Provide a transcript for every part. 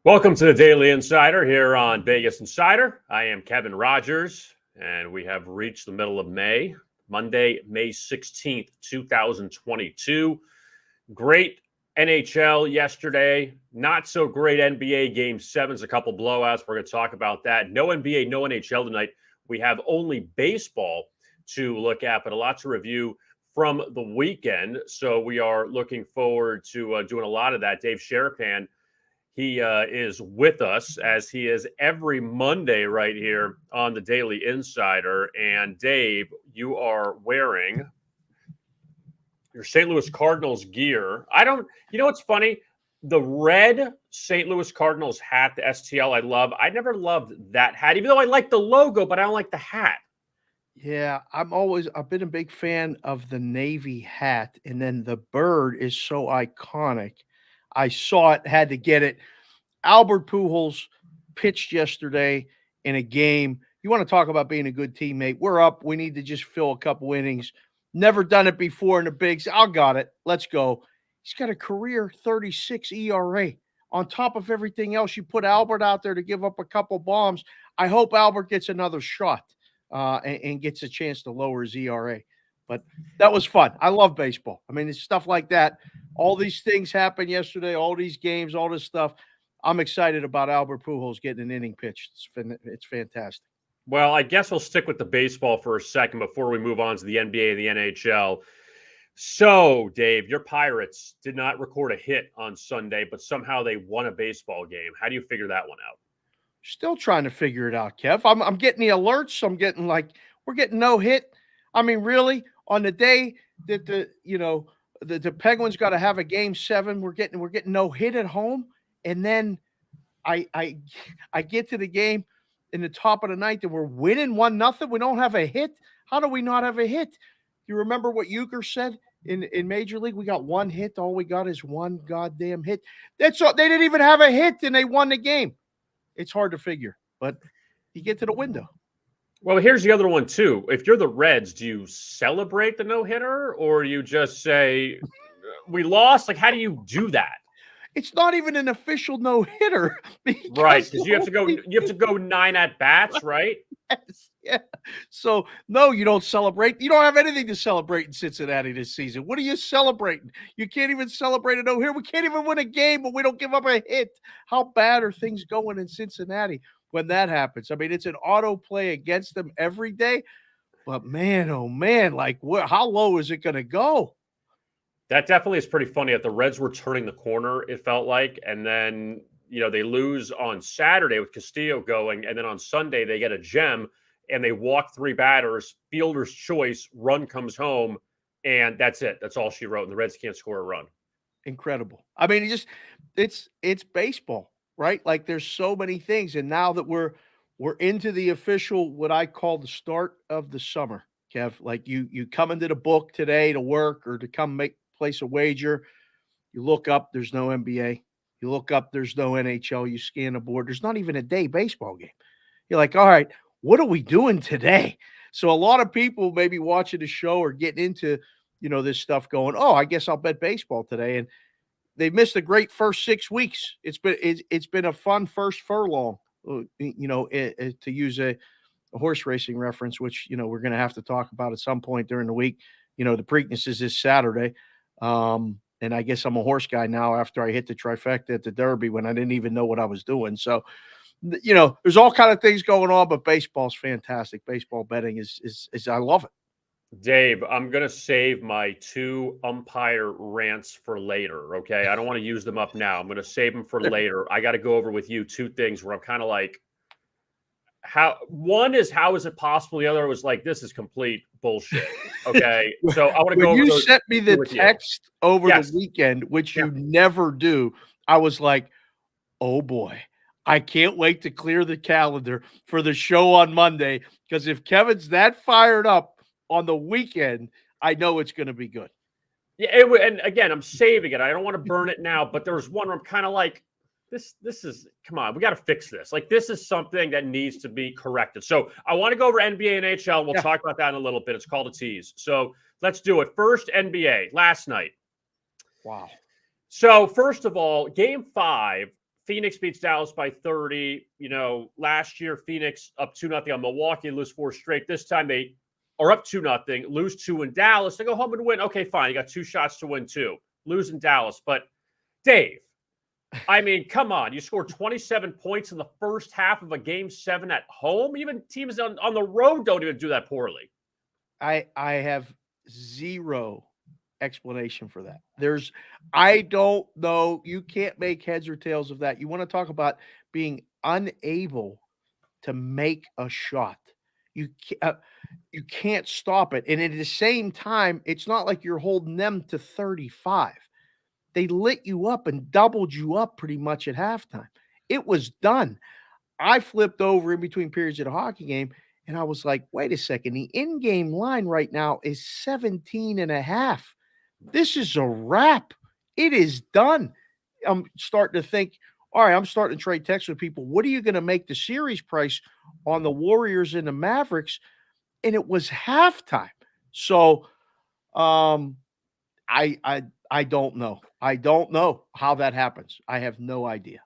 Welcome to the Daily Insider here on Vegas Insider. I am Kevin Rogers, and we have reached the middle of May, Monday, May 16th, 2022. Great NHL yesterday. Not so great NBA Game 7s, a couple blowouts. We're going to talk about that. No NBA, no NHL tonight. We have only baseball to look at, but a lot to review from the weekend. So we are looking forward to doing a lot of that. Dave Sharapan, he is with us, as he is every Monday right here on the Daily Insider. And Dave, you are wearing your St. Louis Cardinals gear. You know what's funny? The red St. Louis Cardinals hat, the STL, I love. I never loved that hat, even though I like the logo, but I don't like the hat. Yeah, I've been a big fan of the Navy hat, and then the bird is so iconic. I saw it, had to get it. Albert Pujols pitched yesterday in a game. You want to talk about being a good teammate? We're up. We need to just fill a couple innings. Never done it before in the bigs. I got it. Let's go. He's got a career 36 ERA. On top of everything else, you put Albert out there to give up a couple bombs. I hope Albert gets another shot and gets a chance to lower his ERA. But that was fun. I love baseball. I mean, it's stuff like that. All these things happened yesterday, all these games, all this stuff. I'm excited about Albert Pujols getting an inning pitch. It's fantastic. Well, I guess we'll stick with the baseball for a second before we move on to the NBA and the NHL. So, Dave, your Pirates did not record a hit on Sunday, but somehow they won a baseball game. How do you figure that one out? Still trying to figure it out, Kev. I'm getting the alerts. I'm getting we're getting no hit. I mean, really, on the day that the Penguins got to have a game 7, we're getting no hit at home, and then I get to the game in the top of the ninth and we're winning 1-0. We don't have a hit. How do we not have a hit? You remember what Euchre said in Major League? We got one hit. All we got is one goddamn hit. That's all. They didn't even have a hit and they won the game. It's hard to figure, but you get to the window. Well, here's the other one, too. If you're the Reds, do you celebrate the no-hitter, or do you just say, we lost? Like, how do you do that? It's not even an official no-hitter. Right, because you have to go 9 at-bats, right? Yes, yeah. So, no, you don't celebrate. You don't have anything to celebrate in Cincinnati this season. What are you celebrating? You can't even celebrate a no-hitter. We can't even win a game, but we don't give up a hit. How bad are things going in Cincinnati when that happens? I mean, it's an autoplay against them every day. But, man, oh, man, how low is it going to go? That definitely is pretty funny that the Reds were turning the corner, it felt like. And then, they lose on Saturday with Castillo going. And then on Sunday, they get a gem and they walk 3 batters, fielder's choice, run comes home. And that's it. That's all she wrote. And the Reds can't score a run. Incredible. I mean, it's baseball, right? Like, there's so many things. And now that we're into the official, what I call the start of the summer, Kev, like you come into the book today to work or to come place a wager. You look up, there's no NBA. You look up, there's no NHL. You scan the board. There's not even a day baseball game. You're like, all right, what are we doing today? So a lot of people maybe watching the show or getting into, this stuff going, oh, I guess I'll bet baseball today. And they missed a great first 6 weeks. It's been a fun first furlong, to use a horse racing reference, which, we're going to have to talk about at some point during the week. The Preakness is this Saturday. And I guess I'm a horse guy now after I hit the trifecta at the Derby when I didn't even know what I was doing. So, there's all kind of things going on, but baseball's fantastic. Baseball betting is I love it. Dave, I'm going to save my 2 umpire rants for later, okay? I don't want to use them up now. I'm going to save them for later. I got to go over with you 2 things where I'm kind of like, one is, how is it possible? The other was like, this is complete bullshit. Okay. So I want to go over those. You sent me the text over the weekend, which you never do. I was like, oh boy, I can't wait to clear the calendar for the show on Monday. Because if Kevin's that fired up on the weekend, I know it's going to be good. Yeah. And again, I'm saving it. I don't want to burn it now, but there was one where I'm kind of like, this is, come on, we got to fix this. Like, this is something that needs to be corrected. So I want to go over NBA and NHL. We'll talk about that in a little bit. It's called a tease. So let's do it. First, NBA last night. Wow. So first of all, game 5, Phoenix beats Dallas by 30. Last year, Phoenix up 2-0 on Milwaukee, lose 4 straight. This time they are up 2-0, lose 2 in Dallas. They go home and win. Okay, fine. You got 2 shots to win 2. Lose in Dallas. But, Dave, I mean, come on. You scored 27 points in the first half of a Game 7 at home. Even teams on the road don't even do that poorly. I have zero explanation for that. I don't know. You can't make heads or tails of that. You want to talk about being unable to make a shot. You can't stop it. And at the same time, it's not like you're holding them to 35. They lit you up and doubled you up pretty much at halftime. It was done. I flipped over in between periods of the hockey game, and I was like, wait a second. The in-game line right now is 17.5. This is a wrap. It is done. I'm starting to think, all right, I'm starting to trade texts with people. What are you going to make the series price on the Warriors and the Mavericks? And it was halftime. So I don't know. I don't know how that happens. I have no idea.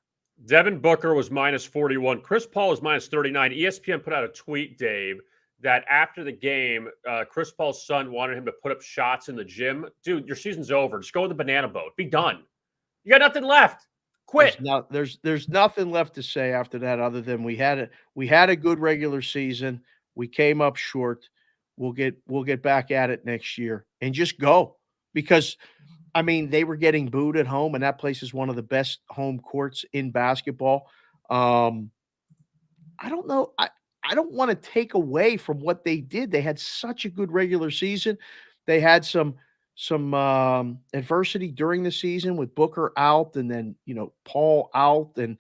Devin Booker was minus 41. Chris Paul was minus 39. ESPN put out a tweet, Dave, that after the game, Chris Paul's son wanted him to put up shots in the gym. Dude, your season's over. Just go with the banana boat. Be done. You got nothing left. Quit. There's nothing left to say after that other than we had a good regular season. We came up short. We'll get back at it next year and just go. Because I mean, they were getting booed at home, and that place is one of the best home courts in basketball. I don't know. I don't want to take away from what they did. They had such a good regular season. They had some adversity during the season with Booker out and then, Paul out. And,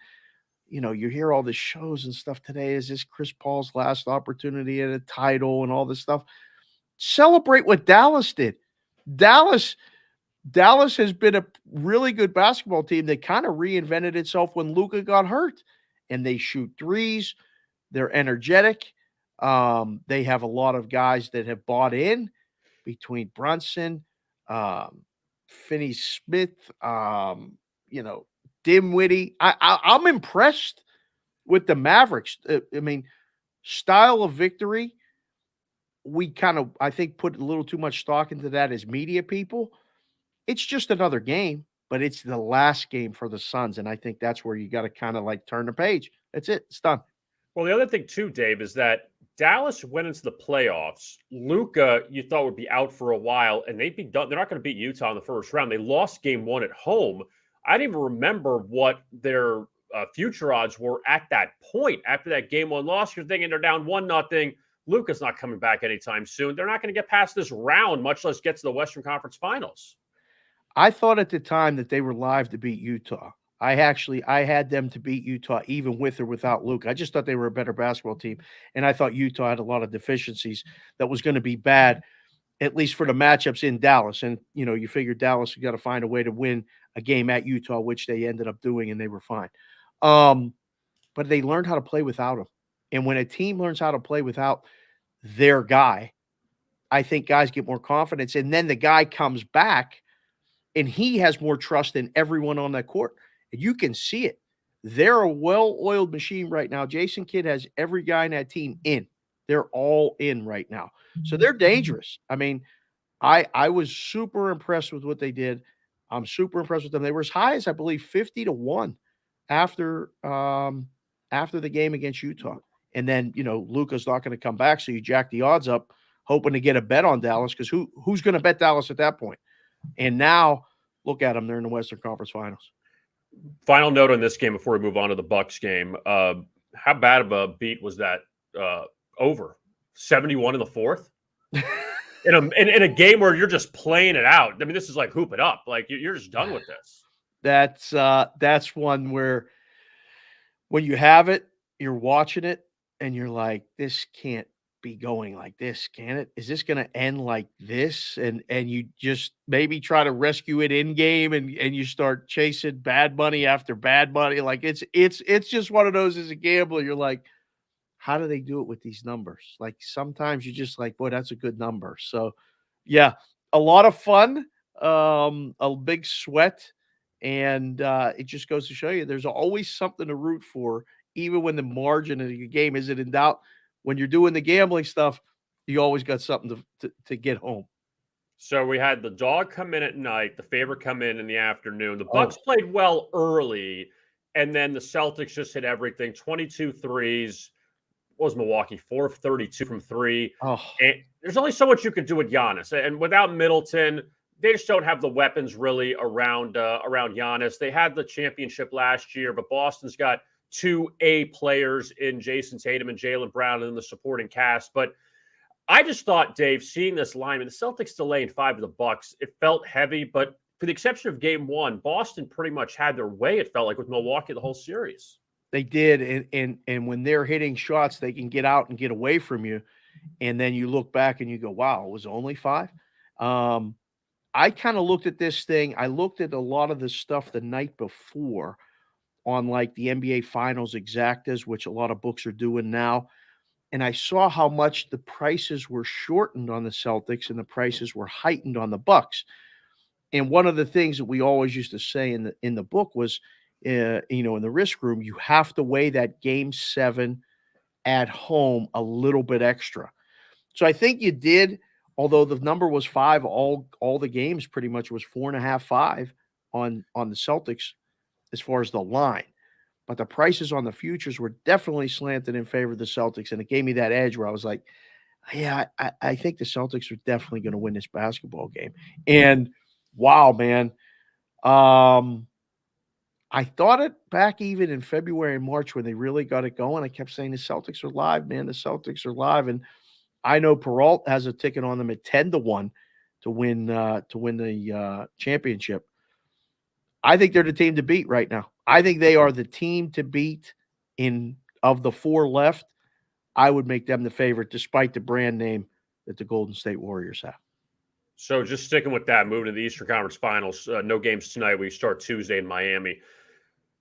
you hear all the shows and stuff today. Is this Chris Paul's last opportunity at a title and all this stuff? Celebrate what Dallas did. Dallas has been a really good basketball team that kind of reinvented itself when Luka got hurt, and they shoot threes. They're energetic. They have a lot of guys that have bought in between Brunson, Finney Smith, Dimwitty. I'm impressed with the Mavericks. I mean, style of victory. We kind of, I think, put a little too much stock into that as media people. It's just another game, but it's the last game for the Suns, and I think that's where you got to kind of like turn the page. That's it. It's done. Well, the other thing too, Dave, is that Dallas went into the playoffs. Luka, you thought would be out for a while, and they'd be done. They're not going to beat Utah in the first round. They lost Game 1 at home. I didn't even remember what their future odds were at that point after that Game 1 loss. You're thinking they're down 1-0. Luka's not coming back anytime soon. They're not going to get past this round, much less get to the Western Conference Finals. I thought at the time that they were live to beat Utah. I had them to beat Utah even with or without Luka. I just thought they were a better basketball team, and I thought Utah had a lot of deficiencies that was going to be bad, at least for the matchups in Dallas. And, you figure Dallas got to find a way to win a game at Utah, which they ended up doing, and they were fine. But they learned how to play without him. And when a team learns how to play without their guy, I think guys get more confidence. And then the guy comes back, and he has more trust than everyone on that court. And you can see it. They're a well-oiled machine right now. Jason Kidd has every guy in that team in. They're all in right now. So they're dangerous. I mean, I was super impressed with what they did. I'm super impressed with them. They were as high as, I believe, 50-1 after the game against Utah. And then, Luka's not going to come back, so you jack the odds up, hoping to get a bet on Dallas, because who's going to bet Dallas at that point? And now, look at them. They're in the Western Conference Finals. Final note on this game before we move on to the Bucks game. How bad of a beat was that over? 71 in the fourth? in a game where you're just playing it out. I mean, this is like hoop it up. Like, you're just done with this. That's one where when you have it, you're watching it, and you're like, this can't be going like this, can it? Is this going to end like this? And you just maybe try to rescue it in game, and you start chasing bad money after bad money. Like it's just one of those as a gambler. You're like, how do they do it with these numbers? Like sometimes you're just like, boy, that's a good number. So yeah, a lot of fun, a big sweat, And it just goes to show you there's always something to root for, even when the margin of the game isn't in doubt. When you're doing the gambling stuff, you always got something to get home. So we had the dog come in at night, the favorite come in the afternoon. The Bucks Oh, played well early, and then the Celtics just hit everything. 22 threes. What was Milwaukee? 4 of 32 from three. oh, And there's only so much you could do with Giannis. And without Middleton, they just don't have the weapons really around Giannis. They had the championship last year, but Boston's got two A players in Jason Tatum and Jaylen Brown in the supporting cast. But I just thought, Dave, seeing this line, and the Celtics delaying 5 of the Bucks, it felt heavy. But for the exception of Game 1, Boston pretty much had their way. It felt like with Milwaukee the whole series. they did. And when they're hitting shots, they can get out and get away from you. And then you look back and you go, wow, it was only 5. I kind of looked at this thing. I looked at a lot of the stuff the night before on like the NBA Finals exactas, which a lot of books are doing now. And I saw how much the prices were shortened on the Celtics and the prices were heightened on the Bucks. And one of the things that we always used to say in the book was, in the risk room, you have to weigh that Game 7 at home a little bit extra. So I think you did, although the number was 5, all the games pretty much was 4.5, 5 on the Celtics as far as the line. But the prices on the futures were definitely slanted in favor of the Celtics, and it gave me that edge where I was like, yeah, I think the Celtics are definitely going to win this basketball game. And wow, man. I thought it back even in February and March when they really got it going. I kept saying the Celtics are live, man. The Celtics are live. And I know Peralt has a ticket on them at 10-1 to win the championship. I think they're the team to beat right now. I think they are the team to beat of the 4 left. I would make them the favorite despite the brand name that the Golden State Warriors have. So just sticking with that, moving to the Eastern Conference Finals. No games tonight. We start Tuesday in Miami.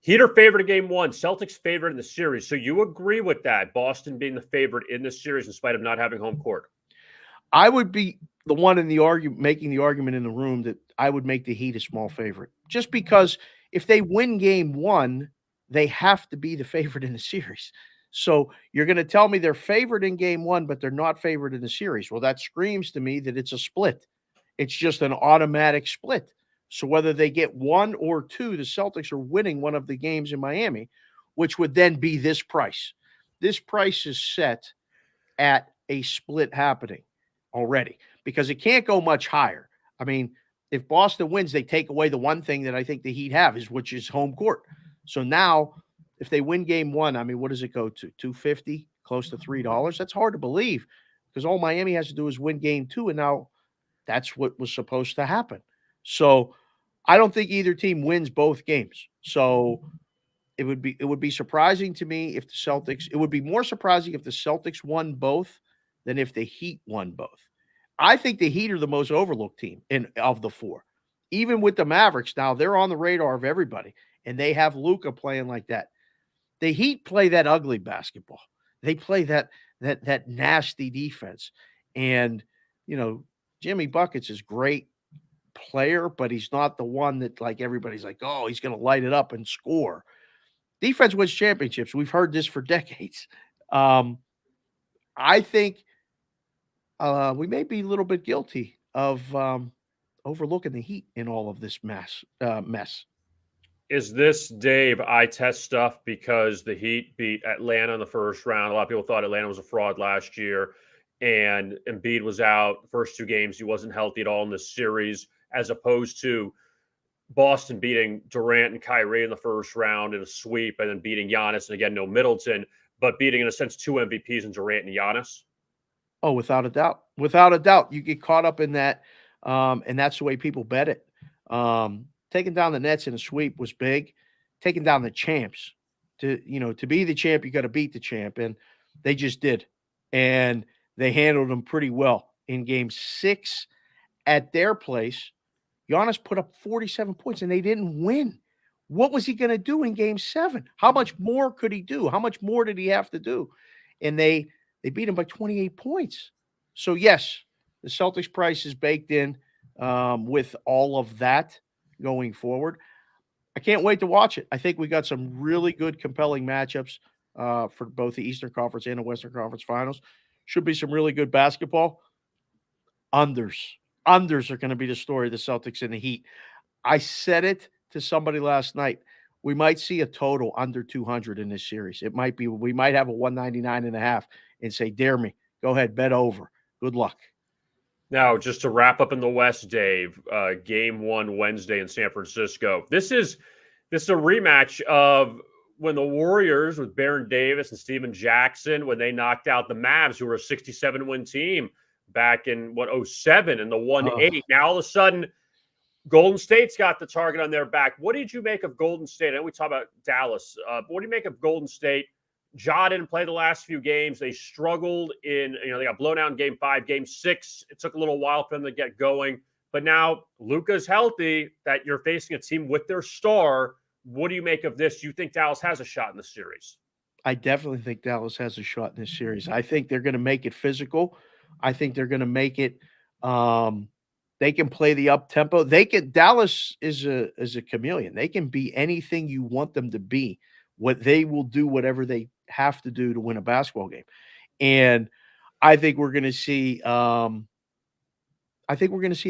Heat are favored in Game 1. Celtics favored in the series. So you agree with that, Boston being the favorite in this series in spite of not having home court? I would be the one in the making the argument in the room that I would make the Heat a small favorite. Just because if they win Game 1, they have to be the favorite in the series. So you're going to tell me they're favored in Game 1, but they're not favored in the series. Well, that screams to me that it's a split. It's just an automatic split. So whether they get 1 or 2, the Celtics are winning one of the games in Miami, which would then be this price. This price is set at a split happening already because it can't go much higher. I mean, if Boston wins, they take away the one thing that I think the Heat have, which is home court. So now if they win Game 1, I mean, what does it go to? $2.50, close to $3? That's hard to believe because all Miami has to do is win Game 2, and now that's what was supposed to happen. So I don't think either team wins both games. So it would be surprising to me if the Celtics – it would be more surprising if the Celtics won both than if the Heat won both. I think the Heat are the most overlooked team of the 4. Even with the Mavericks now, they're on the radar of everybody, and they have Luka playing like that. The Heat play that ugly basketball. They play that nasty defense. And, Jimmy Buckets is great player, but he's not the one that like everybody's like, oh, he's going to light it up and score. Defense wins championships. We've heard this for decades. I think we may be a little bit guilty of overlooking the Heat in all of this mess. Is this, Dave, eye test stuff because the Heat beat Atlanta in the first round? A lot of people thought Atlanta was a fraud last year, and Embiid was out the first 2 games. He wasn't healthy at all in this series, as opposed to Boston beating Durant and Kyrie in the first round in a sweep and then beating Giannis, and again, no Middleton, but beating, in a sense, 2 MVPs in Durant and Giannis. Oh, without a doubt. Without a doubt. You get caught up in that, and that's the way people bet it. Taking down the Nets in a sweep was big. Taking down the champs. To be the champ, you got to beat the champ, and they just did. And they handled them pretty well. In Game 6 at their place, Giannis put up 47 points, and they didn't win. What was he going to do in Game 7? How much more could he do? How much more did he have to do? And they beat him by 28 points. So, yes, the Celtics price is baked in with all of that going forward. I can't wait to watch it. I think we got some really good, compelling matchups for both the Eastern Conference and the Western Conference Finals. Should be some really good basketball. Unders. Unders are going to be the story of the Celtics and the Heat. I said it to somebody last night. We might see a total under 200 in this series. It might be, we might have a 199.5 and say, dare me, go ahead, bet over. Good luck. Now, just to wrap up in the West, Dave, game 1 Wednesday in San Francisco. This is a rematch of when the Warriors with Baron Davis and Steven Jackson, when they knocked out the Mavs, who were a 67-win team back in 07 in the 1-8. Now all of a sudden, Golden State's got the target on their back. What did you make of Golden State? I know we talk about Dallas, but what do you make of Golden State? Ja didn't play the last few games. They struggled in, they got blown out in game 5. Game 6, it took a little while for them to get going. But now Luka's healthy, that you're facing a team with their star. What do you make of this? Do you think Dallas has a shot in the series? I definitely think Dallas has a shot in this series. I think they're going to make it physical. I think they're going to make it they can play the up tempo. Dallas is a chameleon. They can be anything you want them to be. What they will do whatever they have to do to win a basketball game. And I think we're going to see a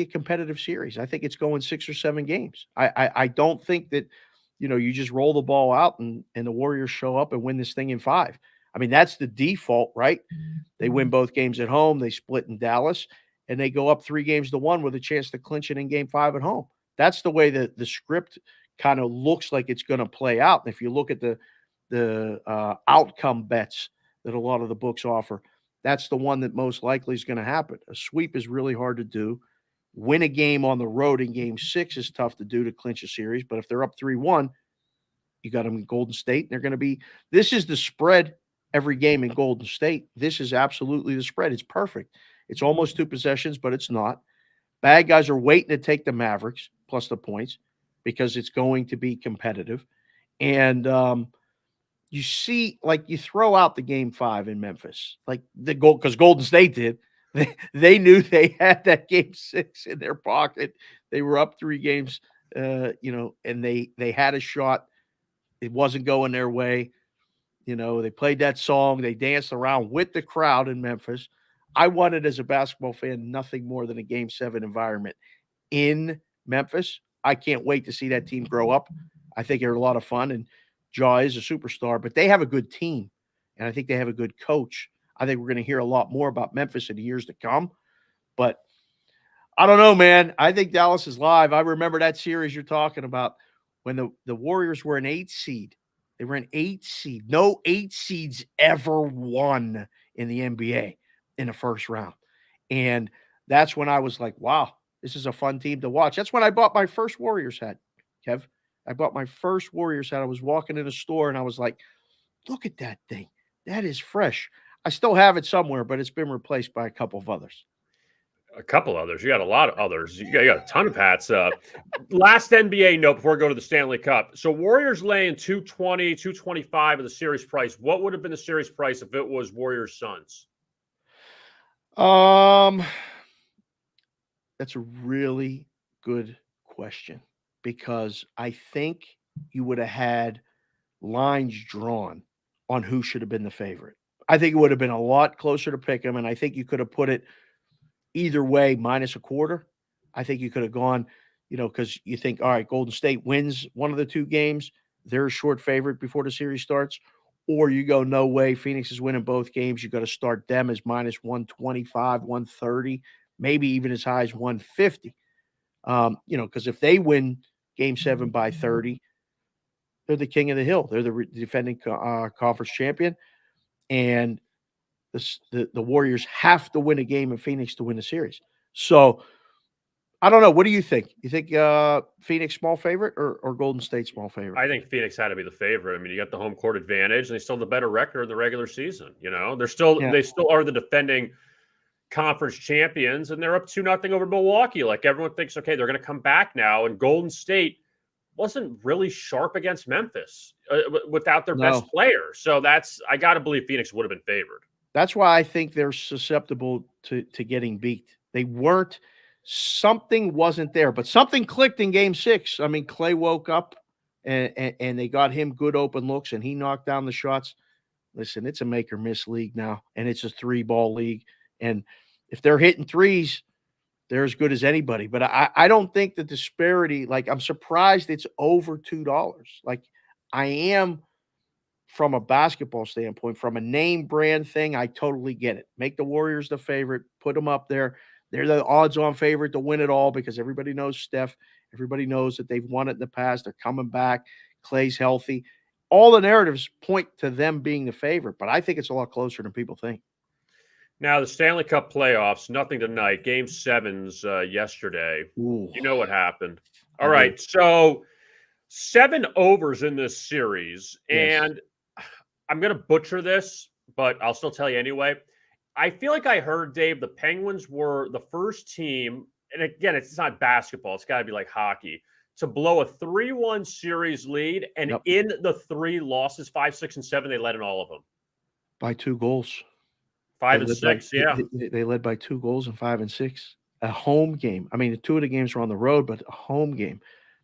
competitive series. I think it's going 6 or 7 games. I don't think that you just roll the ball out and the Warriors show up and win this thing in 5. I mean, that's the default, right? They win both games at home, they split in Dallas, and they go up 3-1 with a chance to clinch it in game 5 at home. That's the way that the script kind of looks like it's going to play out. And if you look at the outcome bets that a lot of the books offer, that's the one that most likely is going to happen. A sweep is really hard to do. Win a game on the road in game 6 is tough to do to clinch a series. But if they're up 3-1, you got them in Golden State. And they're going to be – this is the spread every game in Golden State. This is absolutely the spread. It's perfect. It's almost 2 possessions, but it's not. Bad guys are waiting to take the Mavericks plus the points because it's going to be competitive. And you see, like, you throw out the game 5 in Memphis, like the goal, because Golden State did. They knew they had that game 6 in their pocket. They were up 3 games, and they had a shot. It wasn't going their way. They played that song. They danced around with the crowd in Memphis. I wanted, as a basketball fan, nothing more than a game 7 environment in Memphis. I can't wait to see that team grow up. I think they're a lot of fun, and Ja is a superstar, but they have a good team, and I think they have a good coach. I think we're going to hear a lot more about Memphis in the years to come, but I don't know, man. I think Dallas is live. I remember that series you're talking about when the Warriors were an 8 seed. They were an 8 seed. No 8 seeds ever won in the NBA in the first round. And that's when I was like, wow, this is a fun team to watch. That's when I bought my first Warriors hat, Kev. I bought my first Warriors hat. I was walking in a store and I was like, look at that thing. That is fresh. I still have it somewhere, but it's been replaced by a couple of others. A couple others. You got a lot of others. You got a ton of hats. Last NBA note before we go to the Stanley Cup. So Warriors laying 220, 225 of the series price. What would have been the series price if it was Warriors Suns? That's a really good question, because I think you would have had lines drawn on who should have been the favorite. I think it would have been a lot closer to pick 'em, and I think you could have put it either way minus a quarter. I think you could have gone, because you think, all right, Golden State wins one of the 2 games. They're a short favorite before the series starts. Or you go, no way, Phoenix is winning both games. You got to start them as minus 125, 130, maybe even as high as 150. Because if they win game 7 by 30, they're the king of the hill. They're the defending conference champion. And the Warriors have to win a game in Phoenix to win the series. So I don't know. What do you think? You think Phoenix small favorite or Golden State small favorite? I think Phoenix had to be the favorite. I mean, you got the home court advantage, and they still have the better record in the regular season. They still are the defending conference champions, and they're up 2-0 over Milwaukee. Like, everyone thinks, okay, they're going to come back now. And Golden State wasn't really sharp against Memphis without their best player. So I got to believe Phoenix would have been favored. That's why I think they're susceptible to getting beat. They weren't. Something wasn't there, but something clicked in game 6. I mean, Clay woke up and they got him good open looks, and he knocked down the shots. Listen, it's a make or miss league now, and it's a 3-ball league. And if they're hitting threes, they're as good as anybody. But I don't think the disparity, like, I'm surprised it's over $2. Like, I am from a basketball standpoint, from a name brand thing, I totally get it. Make the Warriors the favorite, put them up there. They're the odds-on favorite to win it all because everybody knows Steph. Everybody knows that they've won it in the past. They're coming back. Clay's healthy. All the narratives point to them being the favorite, but I think it's a lot closer than people think. Now, the Stanley Cup playoffs, nothing tonight. Game 7's yesterday. Ooh. You know what happened. All right, so 7 overs in this series, and I'm going to butcher this, but I'll still tell you anyway. I feel like I heard, Dave, the Penguins were the first team, and again, it's not basketball. It's got to be like hockey, to blow a 3-1 series lead, and in the 3 losses, 5, 6, and 7, they led in all of them. By 2 goals. 5 and 6, They led by 2 goals in 5 and 6. A home game. I mean, 2 of the games were on the road, but a home game.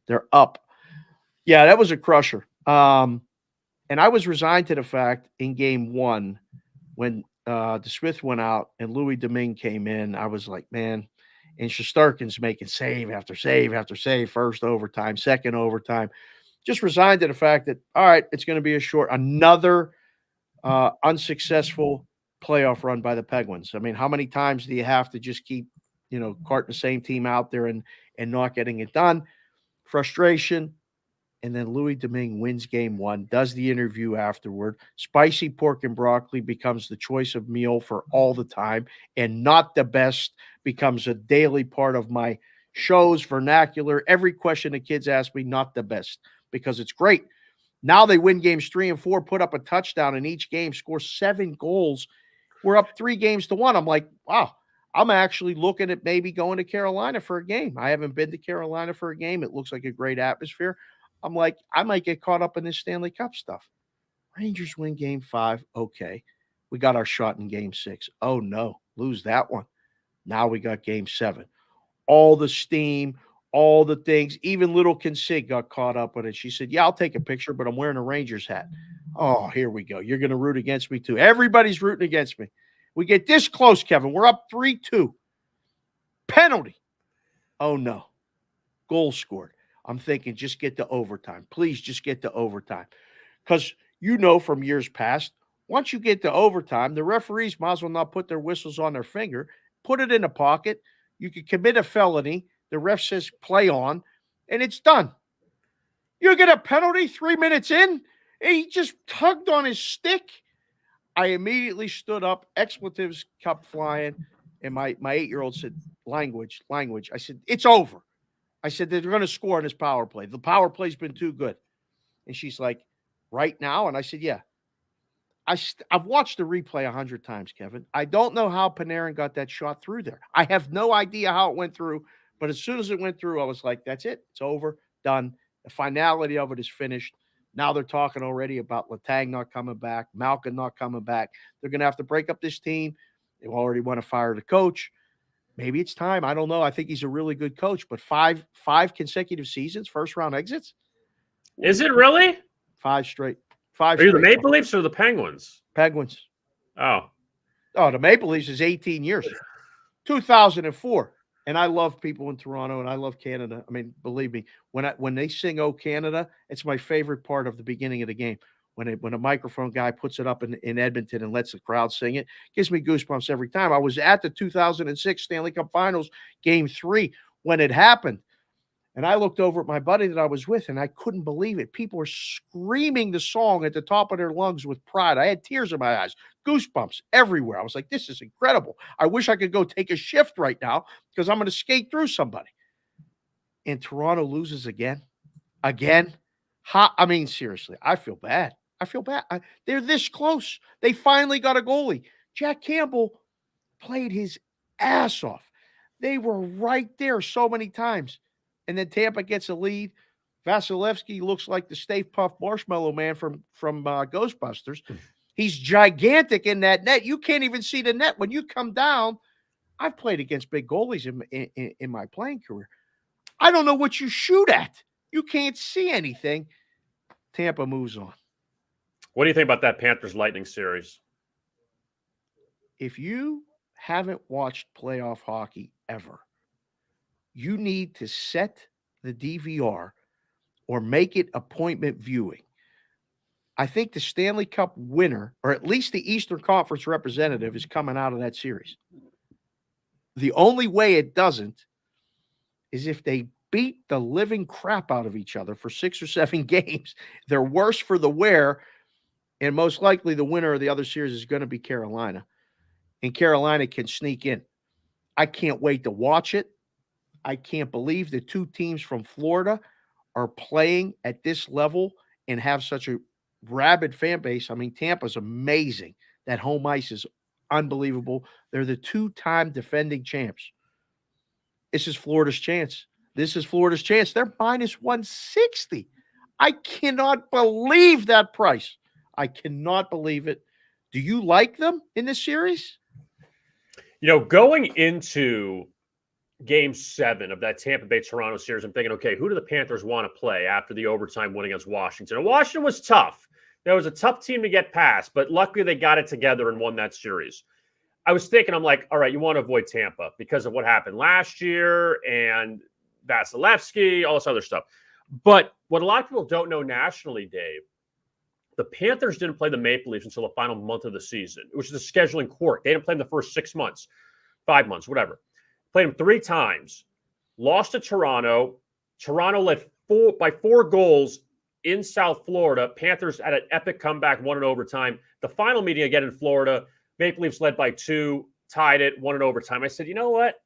They're up. Yeah, that was a crusher. And I was resigned to the fact in game 1 when DeSmith went out and Louis Domingue came in, I was like, man, and Shesterkin's making save after save after save, first overtime, second overtime. Just resigned to the fact that, all right, it's going to be another unsuccessful playoff run by the Penguins. I mean, how many times do you have to just keep, carting the same team out there and not getting it done? Frustration. And then Louis Domingue wins game 1, does the interview afterward. Spicy pork and broccoli becomes the choice of meal for all the time, and not the best becomes a daily part of my show's vernacular. Every question the kids ask me, not the best, because it's great. Now they win games 3 and 4, put up a touchdown in each game, score 7 goals. We're up 3-1. I'm like, wow, I'm actually looking at maybe going to Carolina for a game. I haven't been to Carolina for a game. It looks like a great atmosphere. I'm like, I might get caught up in this Stanley Cup stuff. Rangers win game 5. Okay. We got our shot in game 6. Oh, no. Lose that one. Now we got game 7. All the steam, all the things. Even little Consig got caught up with it. She said, yeah, I'll take a picture, but I'm wearing a Rangers hat. Oh, here we go. You're going to root against me too. Everybody's rooting against me. We get this close, Kevin. We're up 3-2. Penalty. Oh, no. Goal scored. I'm thinking, just get to overtime. Please just get to overtime. Because from years past, once you get to overtime, the referees might as well not put their whistles on their finger, put it in a pocket. You could commit a felony. The ref says play on, and it's done. You get a penalty 3 minutes in, and he just tugged on his stick. I immediately stood up, expletives kept flying, and my 8-year-old said, language. I said, it's over. I said, they're going to score on this power play. The power play's been too good. And she's like, right now? And I said, yeah. I've watched the replay 100 times, Kevin. I don't know how Panarin got that shot through there. I have no idea how it went through. But as soon as it went through, I was like, that's it. It's over. Done. The finality of it is finished. Now they're talking already about Letang not coming back, Malkin not coming back. They're going to have to break up this team. They already want to fire the coach. Maybe it's time. I don't know. I think he's a really good coach, but five consecutive seasons, first-round exits? Is it really? 5 straight. Are you the Maple Leafs or the Penguins? Penguins. Oh, the Maple Leafs is 18 years. 2004. And I love people in Toronto, and I love Canada. I mean, believe me, when they sing "Oh Canada," it's my favorite part of the beginning of the game. When a microphone guy puts it up in Edmonton and lets the crowd sing it, gives me goosebumps every time. I was at the 2006 Stanley Cup Finals, Game 3, when it happened. And I looked over at my buddy that I was with, and I couldn't believe it. People were screaming the song at the top of their lungs with pride. I had tears in my eyes, goosebumps everywhere. I was like, this is incredible. I wish I could go take a shift right now because I'm going to skate through somebody. And Toronto loses again. I mean, seriously, I feel bad. They're this close. They finally got a goalie. Jack Campbell played his ass off. They were right there so many times. And then Tampa gets a lead. Vasilevsky looks like the Stay Puft Marshmallow Man from Ghostbusters. He's gigantic in that net. You can't even see the net. When you come down, I've played against big goalies in my playing career. I don't know what you shoot at. You can't see anything. Tampa moves on. What do you think about that Panthers-Lightning series? If you haven't watched playoff hockey ever, you need to set the DVR or make it appointment viewing. I think the Stanley Cup winner, or at least the Eastern Conference representative, is coming out of that series. The only way it doesn't is if they beat the living crap out of each other for 6 or 7 games. They're worse for the wear, and most likely the winner of the other series is going to be Carolina. And Carolina can sneak in. I can't wait to watch it. I can't believe the two teams from Florida are playing at this level and have such a rabid fan base. I mean, Tampa's amazing. That home ice is unbelievable. They're the 2-time defending champs. This is Florida's chance. This is Florida's chance. They're minus 160. I cannot believe that price. I cannot believe it. Do you like them in this series? You know, going into Game 7 of that Tampa Bay-Toronto series, I'm thinking, okay, who do the Panthers want to play after the overtime win against Washington? And Washington was tough. That was a tough team to get past, but luckily they got it together and won that series. I was thinking, I'm like, all right, you want to avoid Tampa because of what happened last year and Vasilevsky, all this other stuff. But what a lot of people don't know nationally, Dave, the Panthers didn't play the Maple Leafs until the final month of the season, which is a scheduling quirk. They didn't play them the first 6 months, 5 months, whatever. Played them 3 times, lost to Toronto. Toronto led by 4 goals in South Florida. Panthers had an epic comeback, won in overtime. The final meeting again in Florida, Maple Leafs led by 2, tied it, won in overtime. I said, you know what?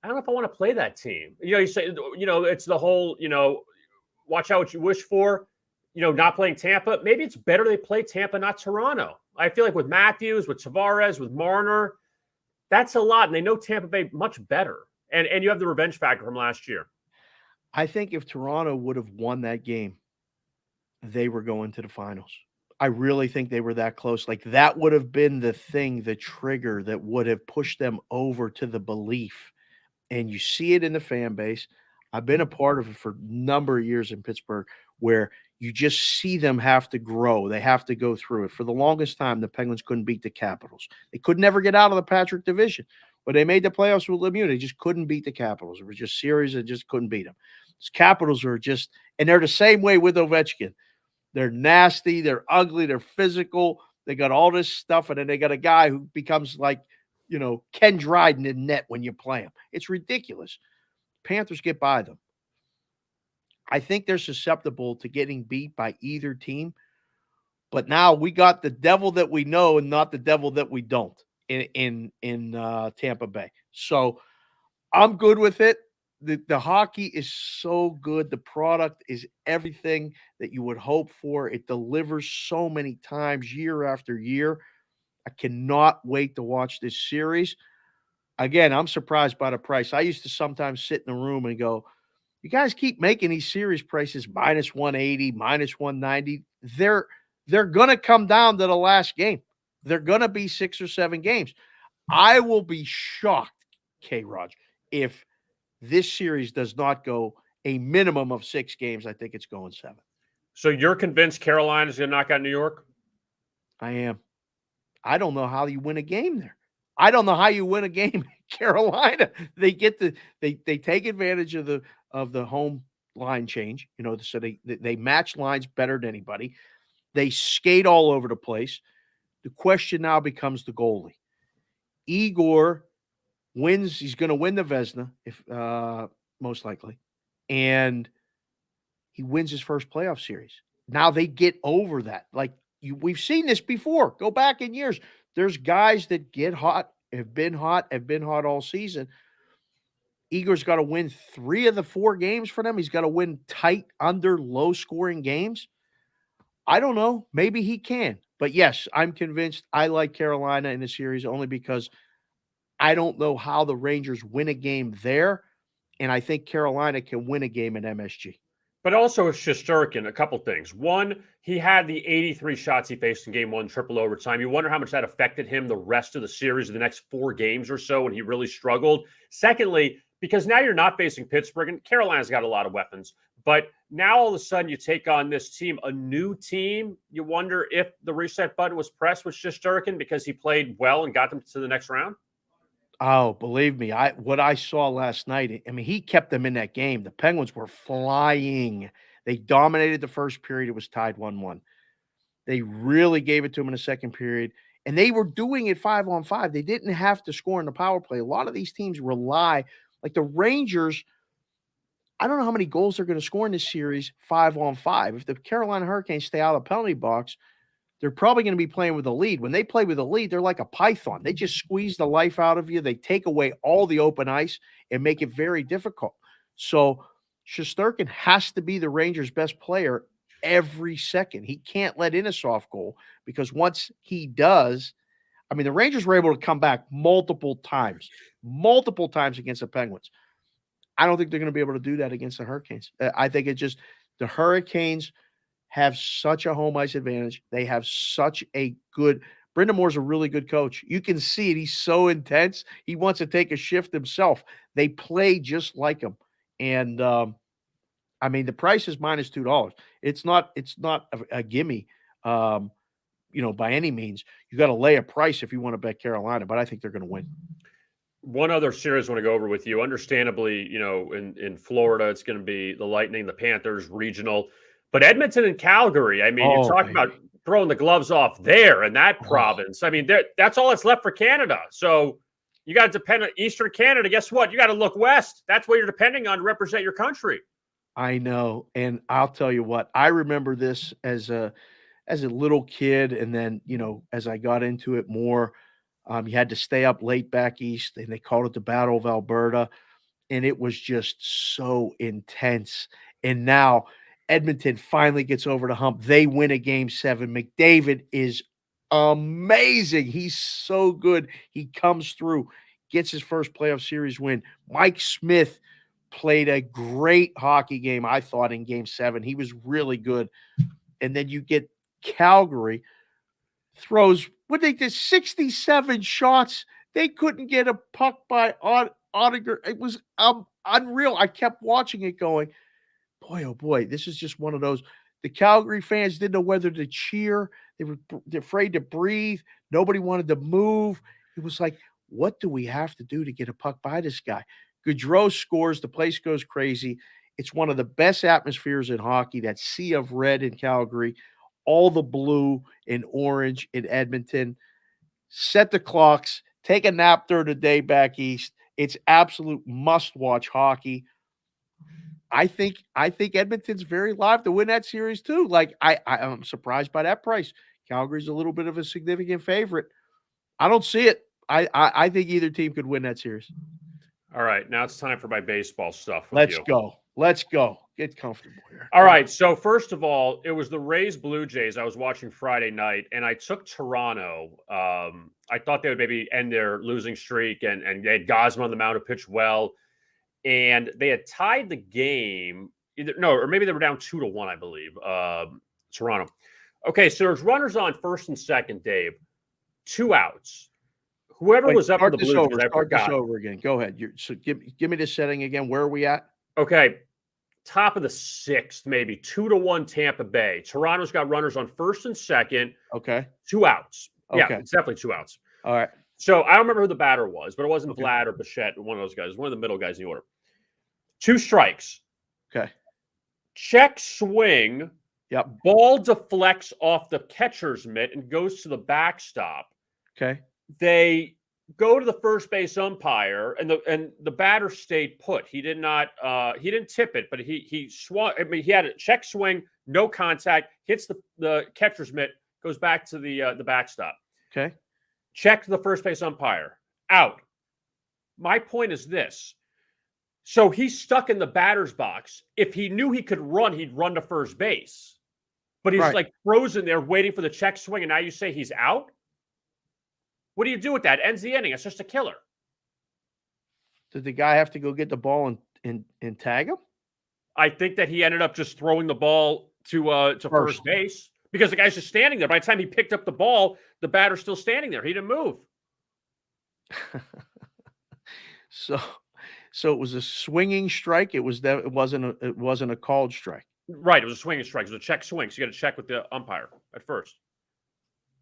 I don't know if I want to play that team. You know, you say, you know, it's the whole, you know, watch out what you wish for. You know, not playing Tampa. Maybe it's better they play Tampa, not Toronto. I feel like with Matthews, with Tavares, with Marner, that's a lot. And they know Tampa Bay much better. And you have the revenge factor from last year. I think if Toronto would have won that game, they were going to the finals. I really think they were that close. Like that would have been the thing, the trigger that would have pushed them over to the belief. And you see it in the fan base. I've been a part of it for a number of years in Pittsburgh where you just see them have to grow. They have to go through it. For the longest time, the Penguins couldn't beat the Capitals. They could never get out of the Patrick division. But they made the playoffs with Lemieux. They just couldn't beat the Capitals. It was just series that just couldn't beat them. These Capitals are just – and they're the same way with Ovechkin. They're nasty. They're ugly. They're physical. They got all this stuff, and then they got a guy who becomes like, you know, Ken Dryden in net when you play him. It's ridiculous. Panthers get by them. I think they're susceptible to getting beat by either team. But now we got the devil that we know and not the devil that we don't in Tampa Bay. So I'm good with it. The hockey is so good. The product is everything that you would hope for. It delivers so many times year after year. I cannot wait to watch this series. Again, I'm surprised by the price. I used to sometimes sit in a room and go, you guys keep making these series prices minus 180, minus 190. They're going to come down to the last game. They're going to be 6 or 7 games. I will be shocked, K-Rog, if this series does not go a minimum of 6 games. I think it's going 7. So you're convinced Carolina's going to knock out New York? I am. I don't know how you win a game there. I don't know how you win a game in Carolina. They take advantage of the home line change, you know, so they match lines better than anybody. They skate all over the place. The question now becomes the goalie. Igor wins. He's going to win the Vezina, if most likely, and he wins his first playoff series. Now they get over that. Like we've seen this before. Go back in years. There's guys that get hot, have been hot all season. Igor's got to win 3 of the 4 games for them. He's got to win tight, under, low-scoring games. I don't know. Maybe he can. But, yes, I'm convinced I like Carolina in the series only because I don't know how the Rangers win a game there, and I think Carolina can win a game at MSG. But also with Shesterkin, a couple things. One, he had the 83 shots he faced in Game 1, triple overtime. You wonder how much that affected him the rest of the series, the next 4 games or so, when he really struggled. Secondly, because now you're not facing Pittsburgh, and Carolina's got a lot of weapons, But now all of a sudden you take on this team, a new team. You wonder if the reset button was pressed with Shesterkin because he played well and got them to the next round. Oh, believe me, what I saw last night, I mean, he kept them in that game. The Penguins were flying. They dominated the first period. It was tied 1-1. They really gave it to him in the second period, and they were doing it 5-on-5. They didn't have to score in the power play. A lot of these teams rely, like the Rangers. I don't know how many goals they're going to score in this series 5-on-5. If the Carolina Hurricanes stay out of the penalty box, they're probably going to be playing with a lead. When they play with a lead, they're like a python. They just squeeze the life out of you. They take away all the open ice and make it very difficult. So Shesterkin has to be the Rangers' best player every second. He can't let in a soft goal because once he does, I mean, the Rangers were able to come back multiple times against the Penguins. I don't think they're going to be able to do that against the Hurricanes. I think it just the Hurricanes have such a home ice advantage. They have such a good – Brendan Moore's a really good coach. You can see it. He's so intense. He wants to take a shift himself. They play just like him. And, I mean, the price is minus $2. It's not a gimme, by any means. You got to lay a price if you want to bet Carolina, but I think they're going to win. One other series I want to go over with you. Understandably, in Florida, it's going to be the Lightning, the Panthers, regional. But Edmonton and Calgary, I mean, you talk about throwing the gloves off there in that province. I mean, that's all that's left for Canada. So you got to depend on Eastern Canada. Guess what? You got to look west. That's what you're depending on to represent your country. I know. And I'll tell you what, I remember this as a little kid. And then, as I got into it more, you had to stay up late back east, and they called it the Battle of Alberta, and it was just so intense. And now Edmonton finally gets over the hump. They win a Game 7. McDavid is amazing. He's so good. He comes through, gets his first playoff series win. Mike Smith played a great hockey game, I thought, in Game 7. He was really good. And then you get Calgary throws – what they did, 67 shots. They couldn't get a puck by Oettinger. It was unreal. I kept watching it going, boy, oh boy, this is just one of those. The Calgary fans didn't know whether to cheer. They're afraid to breathe. Nobody wanted to move. It was like, what do we have to do to get a puck by this guy? Gaudreau scores. The place goes crazy. It's one of the best atmospheres in hockey, that sea of red in Calgary. All the blue and orange in Edmonton. Set the clocks. Take a nap during the day back east. It's absolute must-watch hockey. I think Edmonton's very live to win that series too. Like I'm surprised by that price. Calgary's a little bit of a significant favorite. I don't see it. I think either team could win that series. All right, now it's time for my baseball stuff. Let's go. Get comfortable here. All right. So first of all, it was the Rays Blue Jays I was watching Friday night, and I took Toronto. I thought they would maybe end their losing streak, and they had Gosman on the mound to pitch well, and they had tied the game. Or maybe they were down 2-1, I believe. Toronto. Okay, so there's runners on first and second, Dave. 2 outs. Whoever was up for the Blue Jays, I forgot. Start this over again. Go ahead. So give me the setting again. Where are we at? Okay. Top of the 6th, maybe 2-1 Tampa Bay. Toronto's got runners on first and second. Okay. 2 outs. Okay. Yeah, it's definitely 2 outs. All right. So I don't remember who the batter was, but it wasn't Vlad or Bichette, one of those guys. It was one of the middle guys in the order. 2 strikes. Okay. Check swing. Yep. Ball Deflects off the catcher's mitt and goes to the backstop. Okay. They go to the first base umpire, and the batter stayed put. He did not he didn't tip it, but he swung. I mean, he had a check swing, no contact, hits the catcher's mitt, goes back to the backstop. Okay. Check the first base umpire. Out. My point is this. So he's stuck in the batter's box. If he knew he could run, he'd run to first base. But he's like frozen there waiting for the check swing, and now you say he's out? What do you do with that? Ends the inning. It's just a killer. Did the guy have to go get the ball and tag him? I think that he ended up just throwing the ball to first base because the guy's just standing there. By the time he picked up the ball, the batter's still standing there. He didn't move. So it was a swinging strike. It wasn't a called strike. Right. It was a swinging strike. It was a check swing. So you got to check with the umpire at first.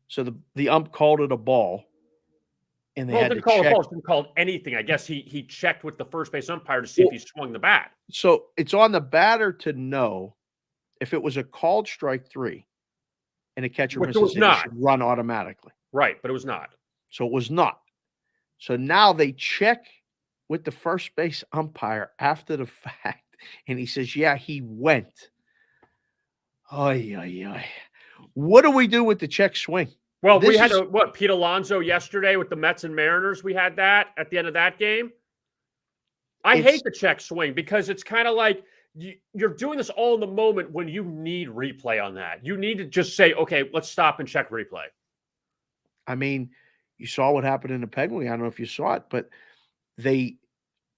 So the ump called it a ball, and they had to Didn't call check. a ball. Didn't call anything. I guess he checked with the first base umpire to see if he swung the bat. So it's on the batter to know if it was a called strike 3 and a catcher misses it, it should run automatically. Right, but it was not. So it was not. So now they check with the first base umpire after the fact, and he says, yeah, he went. Ay, ay, ay. What do we do with the check swing? Well, we had Pete Alonso yesterday with the Mets and Mariners. We had that at the end of that game. I hate the check swing because it's kind of like you're doing this all in the moment when you need replay on that. You need to just say, okay, let's stop and check replay. I mean, you saw what happened in the Penguin. I don't know if you saw it, but they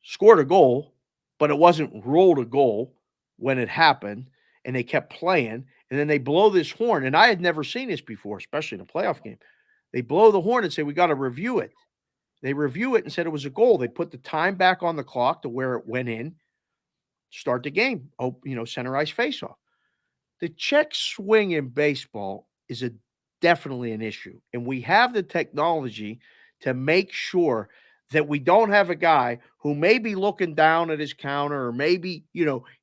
scored a goal, but it wasn't ruled a goal when it happened, and they kept playing, and then they blow this horn, and I had never seen this before, especially in a playoff game. They blow the horn and say, we got to review it. They review it and said it was a goal. They put the time back on the clock to where it went in, start the game, center ice faceoff. The check swing in baseball is definitely an issue, and we have the technology to make sure that we don't have a guy who may be looking down at his counter, or maybe,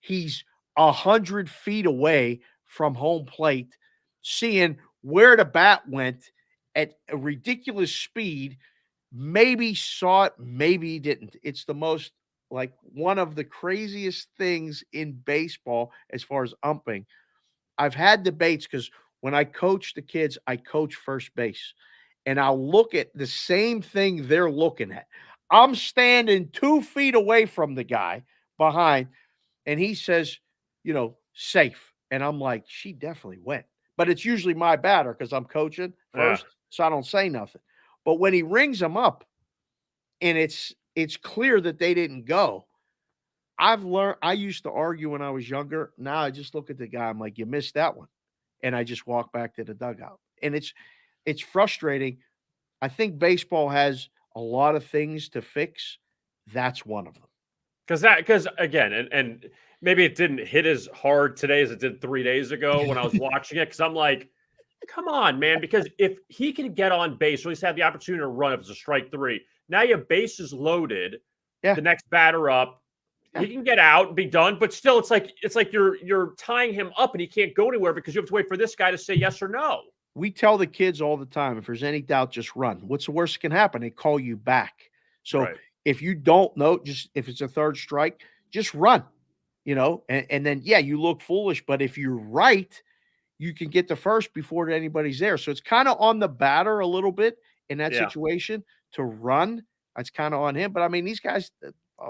he's 100 feet away from home plate, seeing where the bat went at a ridiculous speed, maybe saw it, maybe he didn't. It's the most, like, one of the craziest things in baseball as far as umping. I've had debates because when I coach the kids, I coach first base, and I'll look at the same thing they're looking at. I'm standing 2 feet away from the guy behind, and he says, safe. And I'm like, she definitely went. But it's usually my batter because I'm coaching first, so I don't say nothing. But when he rings them up and it's clear that they didn't go, I've learned. I used to argue when I was younger. Now I just look at the guy. I'm like, you missed that one. And I just walk back to the dugout. And it's frustrating. I think baseball has a lot of things to fix. That's one of them. Because again, and maybe it didn't hit as hard today as it did 3 days ago when I was watching it. Because I'm like, come on, man. Because if he can get on base, or at least have the opportunity to run if it's a strike 3, now your base is loaded. Yeah. The next batter up, he can get out and be done. But still, it's like you're tying him up and he can't go anywhere because you have to wait for this guy to say yes or no. We tell the kids all the time, if there's any doubt, just run. What's the worst that can happen? They call you back. So if you don't know, just if it's a third strike, just run, and then, you look foolish. But if you're right, you can get the first before anybody's there. So it's kind of on the batter a little bit in that situation to run. It's kind of on him. But I mean, these guys,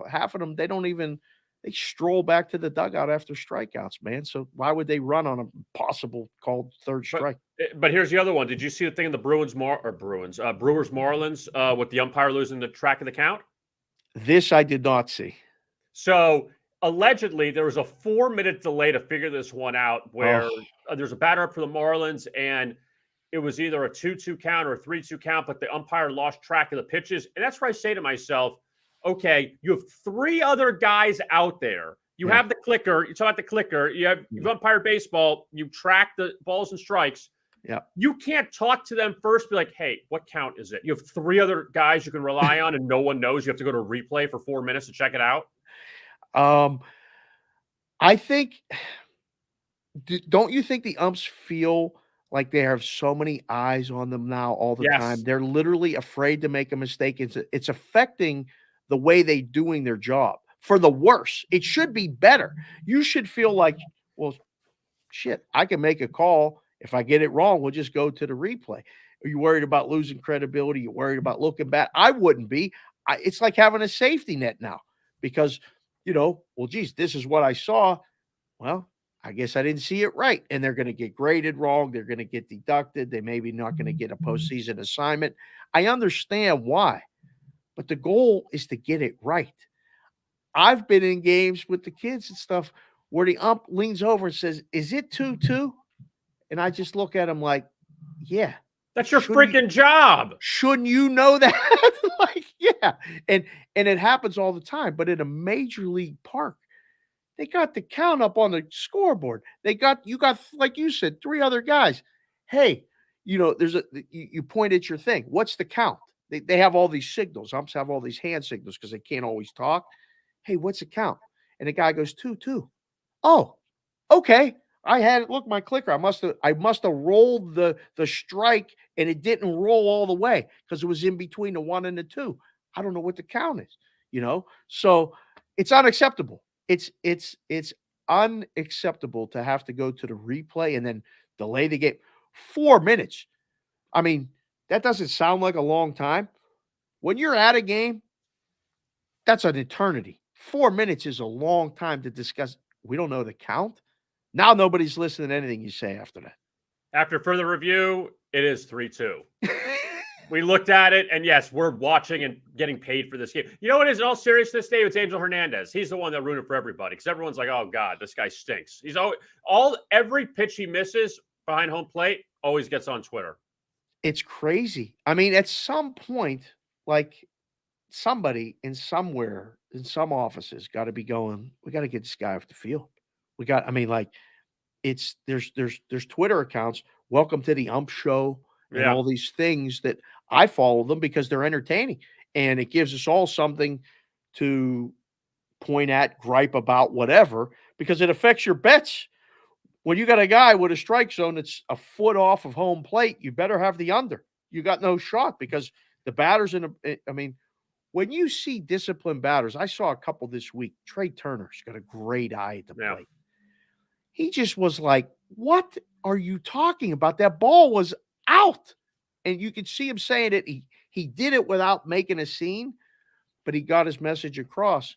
half of them, they stroll back to the dugout after strikeouts, man. So why would they run on a possible called third strike? But here's the other one. Did you see the thing in the Brewers Marlins with the umpire losing the track of the count? This I did not see. So allegedly there was a 4-minute delay to figure this one out where there's a batter up for the Marlins and it was either a 2-2 count or a 3-2 count, but the umpire lost track of the pitches. And that's where I say to myself, okay, you have 3 other guys out there. You have the clicker. You talk about the clicker. You've umpired baseball. You track the balls and strikes. Yeah. You can't talk to them first, be like, hey, what count is it? You have 3 other guys you can rely on and no one knows. You have to go to replay for 4 minutes to check it out. I think, don't you think the umps feel like they have so many eyes on them now all the time? They're literally afraid to make a mistake. It's affecting the way they're doing their job for the worse. It should be better. You should feel like, well, shit, I can make a call. If I get it wrong, we'll just go to the replay. Are you worried about losing credibility? You're worried about looking bad? I wouldn't be. It's like having a safety net now because, well, geez, this is what I saw. Well, I guess I didn't see it right. And they're going to get graded wrong. They're going to get deducted. They maybe not going to get a postseason assignment. I understand why, but the goal is to get it right. I've been in games with the kids and stuff where the ump leans over and says, is it 2-2? And I just look at him like, yeah. That's your freaking job. Shouldn't you know that? Like, Yeah, and it happens all the time, but in a major league park, they got the count up on the scoreboard. You got, like you said, 3 other guys. Hey, there's you point at your thing. What's the count? They have all these signals. Umps have all these hand signals because they can't always talk. Hey, what's the count? And the guy goes 2-2. Oh, okay. I had it. Look, my clicker. I must have rolled the strike, and it didn't roll all the way because it was in between the 1 and the 2. I don't know what the count is. So it's unacceptable. It's unacceptable to have to go to the replay and then delay the game 4 minutes. I mean, that doesn't sound like a long time. When you're at a game, that's an eternity. 4 minutes is a long time to discuss. We don't know the count. Now nobody's listening to anything you say after that. After further review, it is 3-2. We looked at it, and yes, we're watching and getting paid for this game. You know what is in all seriousness, Dave? It's Angel Hernandez. He's the one that ruined it for everybody because everyone's like, "Oh God, this guy stinks." He's every pitch he misses behind home plate always gets on Twitter. It's crazy. I mean, at some point, like somebody in somewhere in some offices got to be going, we got to get this guy off the field. There's Twitter accounts. Welcome to the Ump Show and all these things that I follow them because they're entertaining and it gives us all something to point at, gripe about, whatever, because it affects your bets. When you got a guy with a strike zone that's a foot off of home plate, you better have the under. You got no shot because the batters when you see disciplined batters, I saw a couple this week. Trey Turner's got a great eye at the plate. He just was like, what are you talking about? That ball was out. And you could see him saying it. He did it without making a scene, but he got his message across.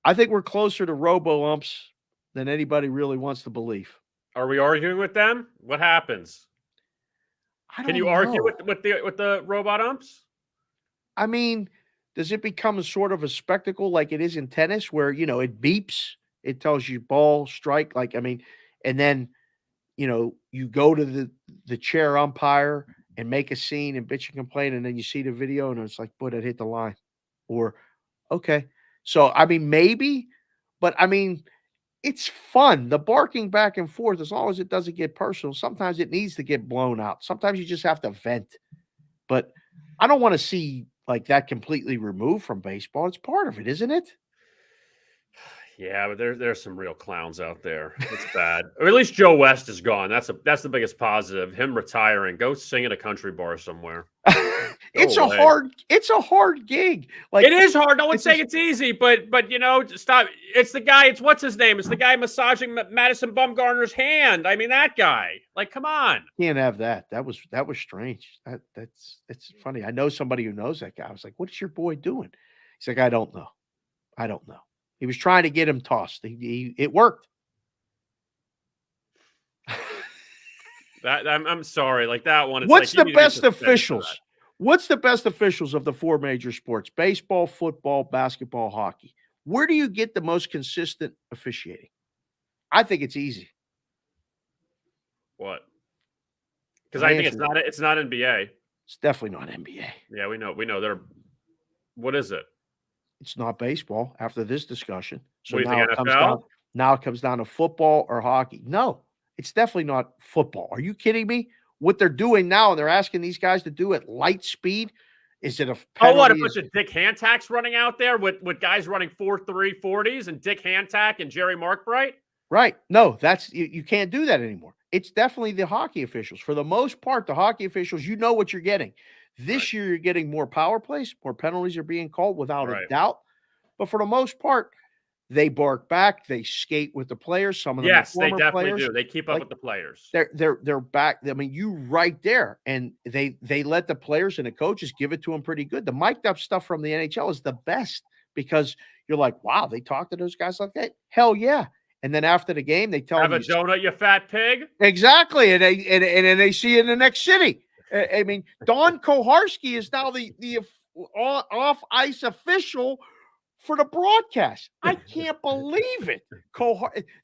I think we're closer to robo-umps than anybody really wants to believe. Are we arguing with them? What happens? Can you argue with the robot umps? I mean, does it become a sort of a spectacle like it is in tennis where, it beeps, it tells you ball, strike, and then, you go to the chair umpire and make a scene and bitch and complain, and then you see the video and it's like, boy, that hit the line. Or, okay. So, maybe, but it's fun. The barking back and forth, as long as it doesn't get personal, sometimes it needs to get blown out. Sometimes you just have to vent. But I don't want to see like that completely removed from baseball. It's part of it, isn't it? Yeah, but there's some real clowns out there. It's bad. Or at least Joe West is gone. That's the biggest positive. Him retiring. Go sing at a country bar somewhere. It's a hard gig. Like, it is hard. No one's saying it's easy, but stop. It's the guy. It's what's his name? It's the guy massaging Madison Bumgarner's hand. That guy. Like, come on. Can't have that. That was strange. It's funny. I know somebody who knows that guy. I was like, what is your boy doing? He's like, I don't know. He was trying to get him tossed. It worked. I'm sorry. Like that one. What's the best officials? What's the best officials of the 4 major sports? Baseball, football, basketball, hockey. Where do you get the most consistent officiating? I think it's easy. What? Because I think it's not NBA. It's definitely not NBA. Yeah, we know. They're. What is it? It's not baseball after this discussion. So now it comes down to football or hockey. No, it's definitely not football. Are you kidding me? What they're doing now, and they're asking these guys to do at light speed. Is it a penalty? What, a bunch of Dick Hantacks running out there with guys running 4.3 40s and Dick Hantack and Jerry Markbright? Right. No, you can't do that anymore. It's definitely the hockey officials. For the most part, the hockey officials, you know what you're getting. This year, you're getting more power plays, more penalties are being called without a doubt. But for the most part, they bark back. They skate with the players. Some of them, yes, they definitely do. They keep up with the players. They're back. You right there, and they let the players and the coaches give it to them pretty good. The mic'd up stuff from the NHL is the best because you're like, wow, they talk to those guys like that. Hell yeah. And then after the game, they tell them, have a donut, you fat pig. Exactly, and then they see you in the next city. Don Koharski is now the off ice official for the broadcast. I can't believe it.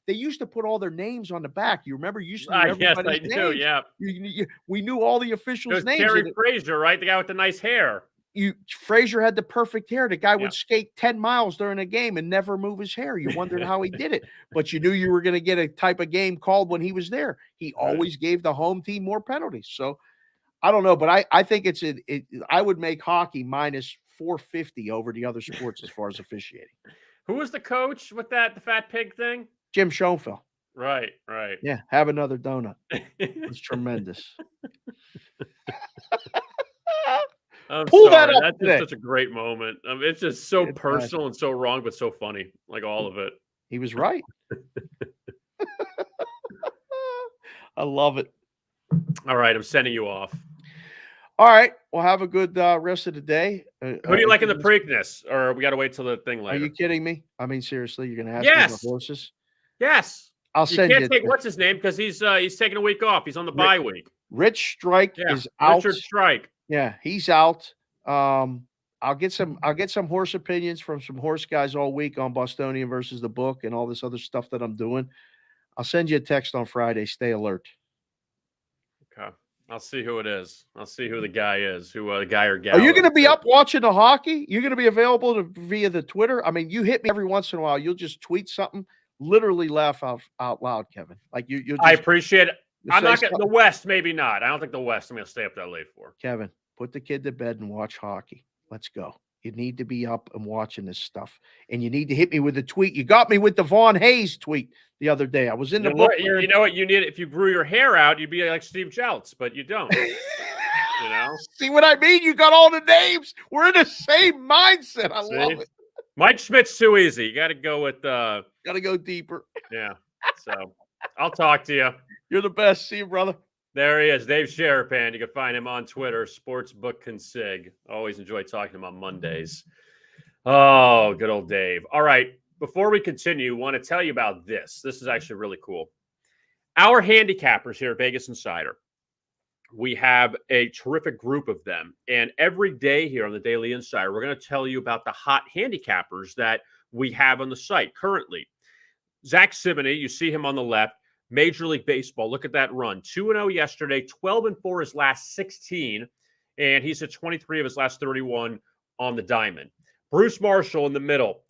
They used to put all their names on the back. You remember? You used to know everybody's yes, I do. Yeah, we knew all the officials' names. Terry Frazier, right? The guy with the nice hair. Frazier had the perfect hair. The guy Yeah. would skate 10 miles during a game and never move his hair. You wondered how he did it, but you knew you were going to get a type of game called when he was there. He always gave the home team more penalties. So I don't know, but I think I would make hockey minus 450 over the other sports as far as officiating. Who was the coach with the fat pig thing? Jim Schoenfeld. Right. Yeah, have another donut. It's tremendous. Pull that up That's today. just such a great moment. It's just so personal and so wrong, but so funny. Like all of it. He was right. I love it. All right, I'm sending you off. All right. Well, have a good rest of the day. Who do you like in the Preakness? Or we got to wait till the thing later? Are you kidding me? I mean, seriously, you're going to ask me about horses? Yes. I'll send you. You can't take what's his name because he's taking a week off. He's on the bye week. Rich Strike is out. Richard Strike. Yeah, he's out. I'll get some horse opinions from some horse guys all week on Bostonian versus the book and all this other stuff that I'm doing. I'll send you a text on Friday. Stay alert. Okay. I'll see who it is. I'll see who the guy is, who the guy or gal. Are you going to be up watching the hockey? You're going to be available via the Twitter? I mean, you hit me every once in a while. You'll just tweet something, literally laugh out loud, Kevin. Like I appreciate it. I'm not going to the West, maybe not. I don't think the West I'm going to stay up that late for. Kevin, put the kid to bed and watch hockey. Let's go. You need to be up and watching this stuff. And you need to hit me with a tweet. You got me with the Vaughn Hayes tweet the other day. I was in the book. You know what you need? If you grew your hair out, you'd be like Steve Jeltz, but you don't. You know? See what I mean? You got all the names. We're in the same mindset. I love it. Mike Schmidt's too easy. You got to go with got to go deeper. Yeah. So I'll talk to you. You're the best. See you, brother. There he is, Dave Sharapan. You can find him on Twitter, Sportsbook Consig. Always enjoy talking to him on Mondays. Oh, good old Dave. All right, before we continue, I want to tell you about this. This is actually really cool. Our handicappers here at Vegas Insider, we have a terrific group of them. And every day here on the Daily Insider, we're going to tell you about the hot handicappers that we have on the site currently. Zach Simony, you see him on the left. Major League Baseball, look at that run. 2-0 yesterday, 12-4 his last 16, and he's at 23 of his last 31 on the diamond. Bruce Marshall in the middle,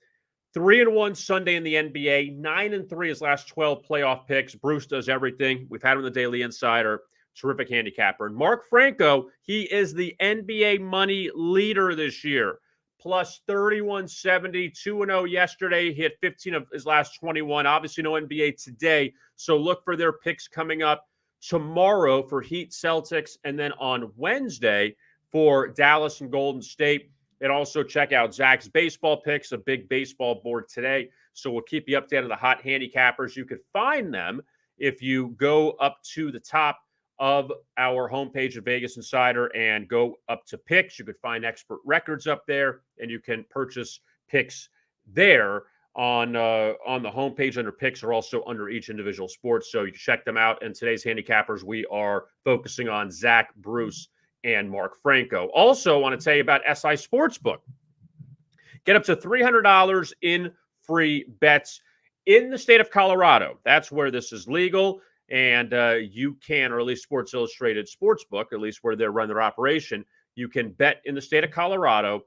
3-1 Sunday in the NBA, 9-3 his last 12 playoff picks. Bruce does everything. We've had him in the Daily Insider, terrific handicapper. And Mark Franco, he is the NBA money leader this year. Plus 31.70, 2-0 yesterday. He hit 15 of his last 21. Obviously, no NBA today. So look for their picks coming up tomorrow for Heat Celtics. And then on Wednesday for Dallas and Golden State. And also check out Zach's baseball picks, a big baseball board today. So we'll keep you updated on the hot handicappers. You could find them if you go up to the top of our homepage of Vegas Insider and go up to picks. You could find expert records up there, and you can purchase picks there on the homepage under picks, or also under each individual sport. So you can check them out. And today's handicappers, we are focusing on Zach, Bruce, and Mark Franco. Also, want to tell you about SI Sportsbook. Get up to $300 in free bets in the state of Colorado. That's where this is legal. And you can, or at least Sports Illustrated Sportsbook, at least where they run their operation, you can bet in the state of Colorado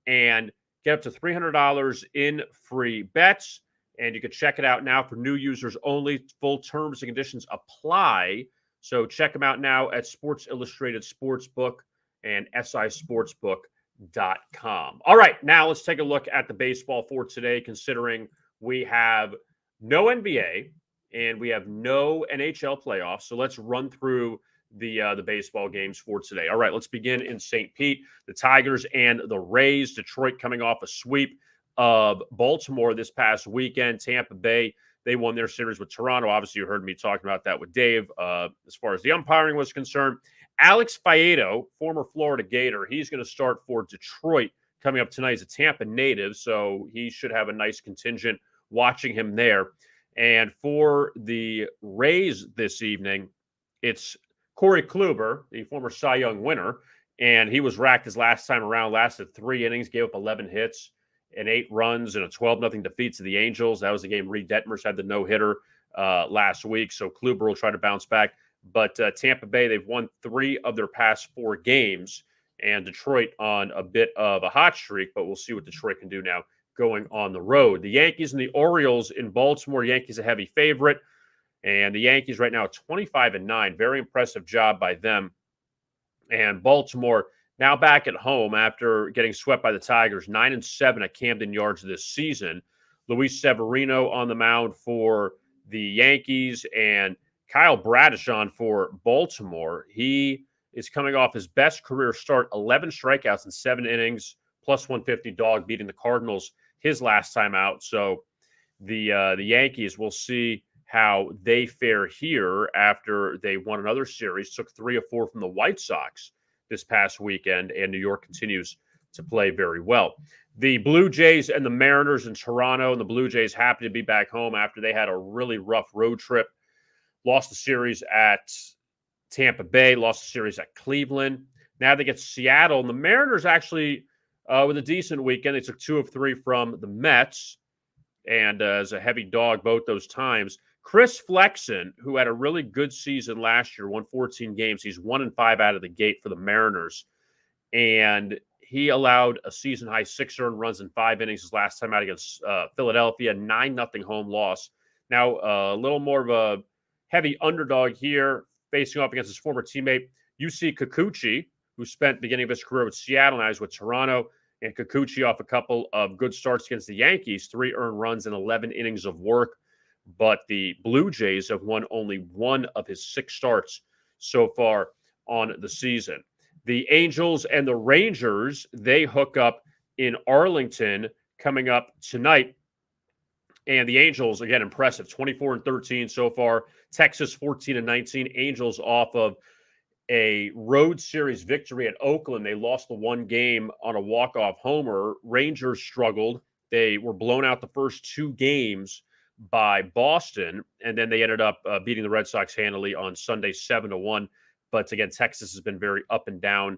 and get up to $300 in free bets. And you can check it out now for new users only. Full terms and conditions apply. So check them out now at Sports Illustrated Sportsbook and sisportsbook.com. All right, now let's take a look at the baseball for today, considering we have no NBA and we have no NHL playoffs. So let's run through the baseball games for today. All right, let's begin in St. Pete. The Tigers and the Rays. Detroit coming off a sweep of Baltimore this past weekend. Tampa Bay, they won their series with Toronto. Obviously, you heard me talking about that with Dave as far as the umpiring was concerned. Alex Faedo, former Florida Gator, he's going to start for Detroit coming up tonight. He's a Tampa native, so he should have a nice contingent watching him there. And for the Rays this evening, it's Corey Kluber, the former Cy Young winner, and he was racked his last time around, lasted 3 innings, gave up 11 hits and 8 runs and a 12-0 defeat to the Angels. That was the game Reed Detmers had the no-hitter last week, so Kluber will try to bounce back. But Tampa Bay, they've won 3 of their past 4 games, and Detroit on a bit of a hot streak, but we'll see what Detroit can do now going on the road. The Yankees and the Orioles in Baltimore. Yankees a heavy favorite, and the Yankees right now 25-9. Very impressive job by them. And Baltimore now back at home after getting swept by the Tigers, 9-7 at Camden Yards this season. Luis Severino on the mound for the Yankees, and Kyle Bradish on for Baltimore. He is coming off his best career start, 11 strikeouts in 7 innings, plus 150 dog, beating the Cardinals his last time out. So the Yankees, will see how they fare here after they won another series, took 3 of 4 from the White Sox this past weekend, and New York continues to play very well. The Blue Jays and the Mariners in Toronto, and the Blue Jays happy to be back home after they had a really rough road trip. Lost the series at Tampa Bay, lost the series at Cleveland. Now they get Seattle, and the Mariners actually, with a decent weekend, they took 2 of 3 from the Mets, and as a heavy dog both those times. Chris Flexen, who had a really good season last year, won 14 games. He's 1-5 out of the gate for the Mariners, and he allowed a season-high 6 earned runs in 5 innings his last time out against Philadelphia, 9-0 home loss. Now a little more of a heavy underdog here, facing off against his former teammate, UC Kikuchi, who spent the beginning of his career with Seattle, now he's with Toronto. And Kikuchi off a couple of good starts against the Yankees, 3 earned runs and 11 innings of work. But the Blue Jays have won only 1 of his 6 starts so far on the season. The Angels and the Rangers, they hook up in Arlington coming up tonight. And the Angels, again, impressive, 24-13 so far. Texas 14-19. Angels off of a road series victory at Oakland. They lost the 1 game on a walk-off homer. Rangers struggled. They were blown out the first 2 games by Boston, and then they ended up beating the Red Sox handily on Sunday 7-1. But again, Texas has been very up and down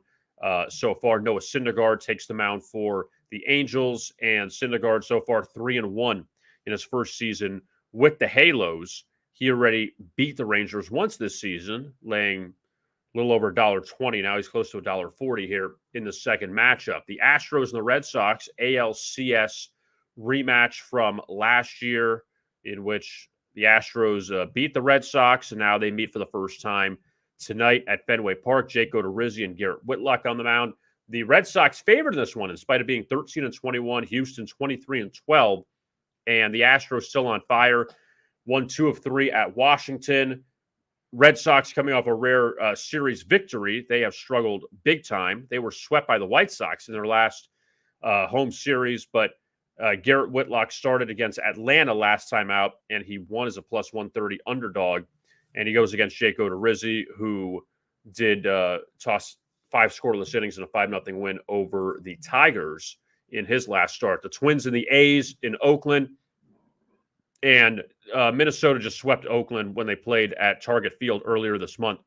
so far. Noah Syndergaard takes the mound for the Angels, and Syndergaard so far 3-1 in his first season with the Halos. He already beat the Rangers once this season, laying a little over $1.20. Now he's close to $1.40 here in the second matchup. The Astros and the Red Sox, ALCS rematch from last year, in which the Astros beat the Red Sox, and now they meet for the first time tonight at Fenway Park. Jake Odorizzi and Garrett Whitlock on the mound. The Red Sox favored in this one, in spite of being 13-21, Houston 23-12, and the Astros still on fire. Won 2 of 3 at Washington. Red Sox coming off a rare series victory. They have struggled big time. They were swept by the White Sox in their last home series, but Garrett Whitlock started against Atlanta last time out, and he won as a plus 130 underdog. And he goes against Jake Odorizzi, who did toss 5 scoreless innings in a 5-0 win over the Tigers in his last start. The Twins and the A's in Oakland. And Minnesota just swept Oakland when they played at Target Field earlier this month.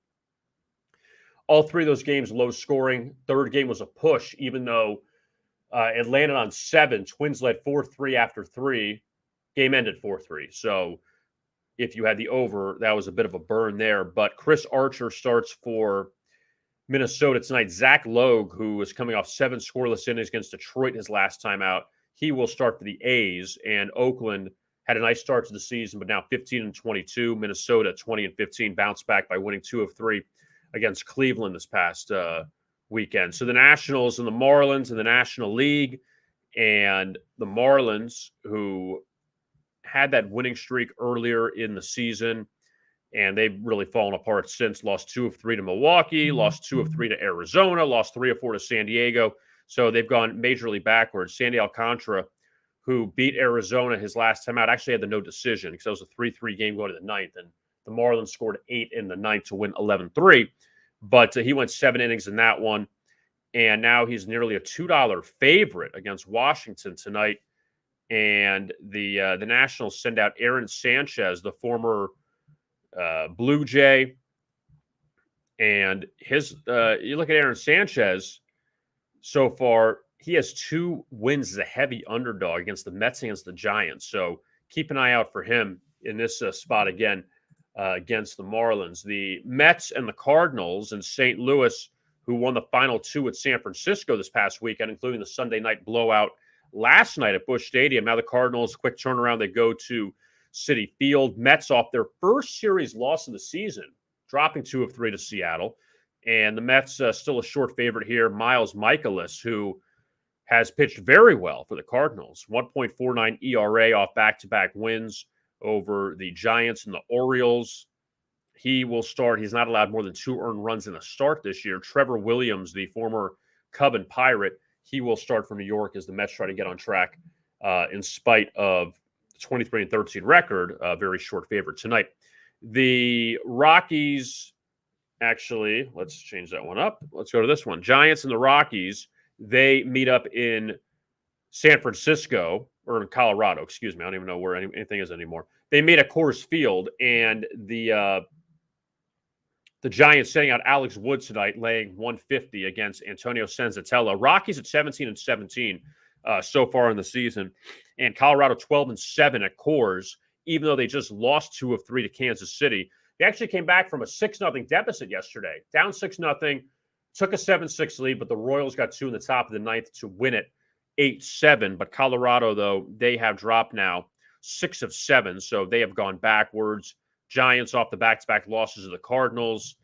All 3 of those games low scoring. Third game was a push, even though it landed on 7. Twins led 4-3 after 3. Game ended 4-3. So if you had the over, that was a bit of a burn there. But Chris Archer starts for Minnesota tonight. Zach Logue, who is coming off 7 scoreless innings against Detroit his last time out, he will start for the A's. And Oakland had a nice start to the season, but now 15-22. Minnesota 20-15, bounced back by winning 2 of 3 against Cleveland this past weekend. So the Nationals and the Marlins in the National League, and the Marlins, who had that winning streak earlier in the season, and they've really fallen apart since. Lost 2 of 3 to Milwaukee, lost 2 of 3 to Arizona, lost 3 of 4 to San Diego. So they've gone majorly backwards. Sandy Alcantara, who beat Arizona his last time out, actually had the no decision because that was a 3-3 game going to the 9th, and the Marlins scored 8 in the 9th to win 11-3. But he went 7 innings in that one, and now he's nearly a $2 favorite against Washington tonight. And the Nationals send out Aaron Sanchez, the former Blue Jay, and his you look at Aaron Sanchez so far. He has 2 wins as a heavy underdog against the Mets and against the Giants. So keep an eye out for him in this spot again against the Marlins. The Mets and the Cardinals in St. Louis, who won the final two at San Francisco this past weekend, including the Sunday night blowout last night at Busch Stadium. Now the Cardinals, quick turnaround. They go to Citi Field. Mets off their first series loss of the season, dropping 2 of 3 to Seattle. And the Mets still a short favorite here. Miles Mikolas, who has pitched very well for the Cardinals. 1.49 ERA off back-to-back wins over the Giants and the Orioles. He will start. He's not allowed more than 2 earned runs in a start this year. Trevor Williams, the former Cub and Pirate, he will start for New York as the Mets try to get on track in spite of the 23-13 record. Very short favorite tonight. The Rockies, actually, let's change that one up. Let's go to this one. Giants and the Rockies, they meet up in San Francisco, or in Colorado, excuse me. I don't even know where anything is anymore. They meet at Coors Field, and the Giants sending out Alex Wood tonight, laying 150 against Antonio Senzatella. Rockies at 17-17 so far in the season, and Colorado 12-7 at Coors, even though they just lost 2 of 3 to Kansas City. They actually came back from a 6-0 deficit yesterday, down 6-0, took a 7-6 lead, but the Royals got 2 in the top of the ninth to win it 8-7. But Colorado, though, they have dropped now 6 of 7, so they have gone backwards. Giants off the back-to-back losses of the Cardinals,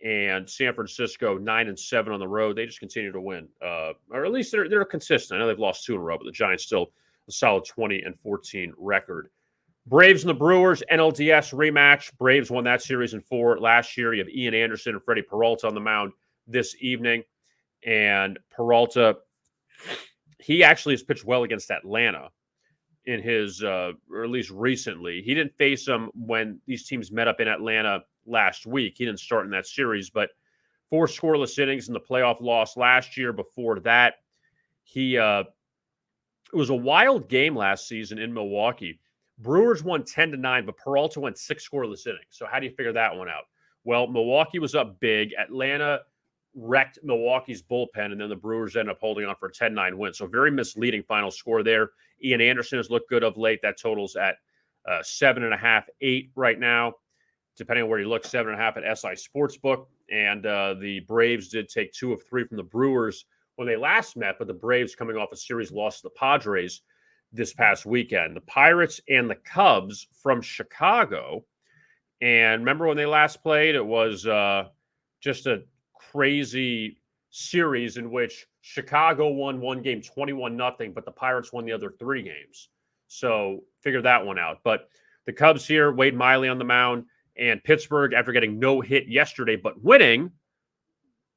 and San Francisco 9-7 on the road. They just continue to win, or at least they're consistent. I know they've lost 2 in a row, but the Giants still a solid 20-14 record. Braves and the Brewers, NLDS rematch. Braves won that series in 4 last year. You have Ian Anderson and Freddie Peralta on the mound this evening, and Peralta, he actually has pitched well against Atlanta in his, or at least recently. He didn't face them when these teams met up in Atlanta last week. He didn't start in that series, but 4 scoreless innings in the playoff loss last year. Before that, it was a wild game last season in Milwaukee. Brewers won 10-9, but Peralta went 6 scoreless innings. So how do you figure that one out? Well, Milwaukee was up big. Atlanta wrecked Milwaukee's bullpen, and then the Brewers ended up holding on for a 10-9 win. So very misleading final score there. Ian Anderson has looked good of late. That totals at 7.5, 8 right now, depending on where you look, 7.5 at SI Sportsbook. And the Braves did take 2 of 3 from the Brewers when they last met, but the Braves coming off a series loss to the Padres this past weekend. The Pirates and the Cubs from Chicago. And remember when they last played, it was just a crazy series in which Chicago won one game 21-0, but the Pirates won the other 3 games. So figure that one out. But the Cubs here, Wade Miley on the mound, and Pittsburgh, after getting no hit yesterday, but winning,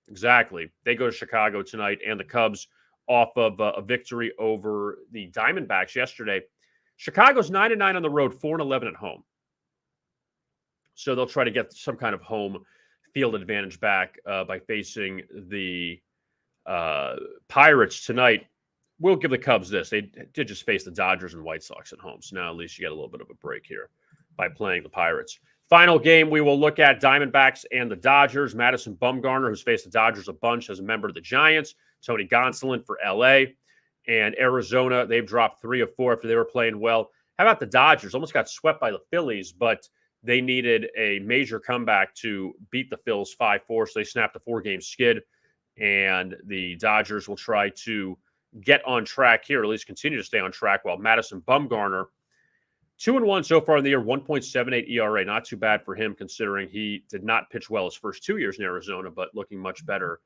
exactly, they go to Chicago tonight, and the Cubs off of a victory over the Diamondbacks yesterday. Chicago's 9-9 on the road, 4-11 at home. So they'll try to get some kind of home field advantage back by facing the Pirates tonight. We'll give the Cubs this. They did just face the Dodgers and White Sox at home. So now at least you get a little bit of a break here by playing the Pirates. Final game we will look at, Diamondbacks and the Dodgers. Madison Bumgarner, who's faced the Dodgers a bunch as a member of the Giants. Tony Gonsolin for L.A. And Arizona, they've dropped 3 of 4 after they were playing well. How about the Dodgers? Almost got swept by the Phillies, but they needed a major comeback to beat the Phils 5-4, so they snapped a 4-game skid. And the Dodgers will try to get on track here, or at least continue to stay on track, while Madison Bumgarner, 2-1 so far in the year, 1.78 ERA. Not too bad for him, considering he did not pitch well his first 2 years in Arizona, but looking much better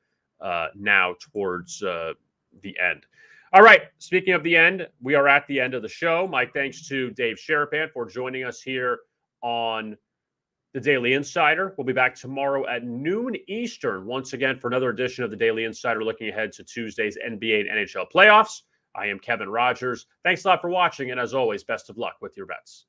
now towards the end. All right, speaking of the end, we are at the end of the show. My thanks to Dave Sharapan for joining us here on the Daily Insider. We'll be back tomorrow at noon Eastern, once again, for another edition of the Daily Insider, looking ahead to Tuesday's NBA and NHL playoffs. I am Kevin Rogers. Thanks a lot for watching, and as always, best of luck with your bets.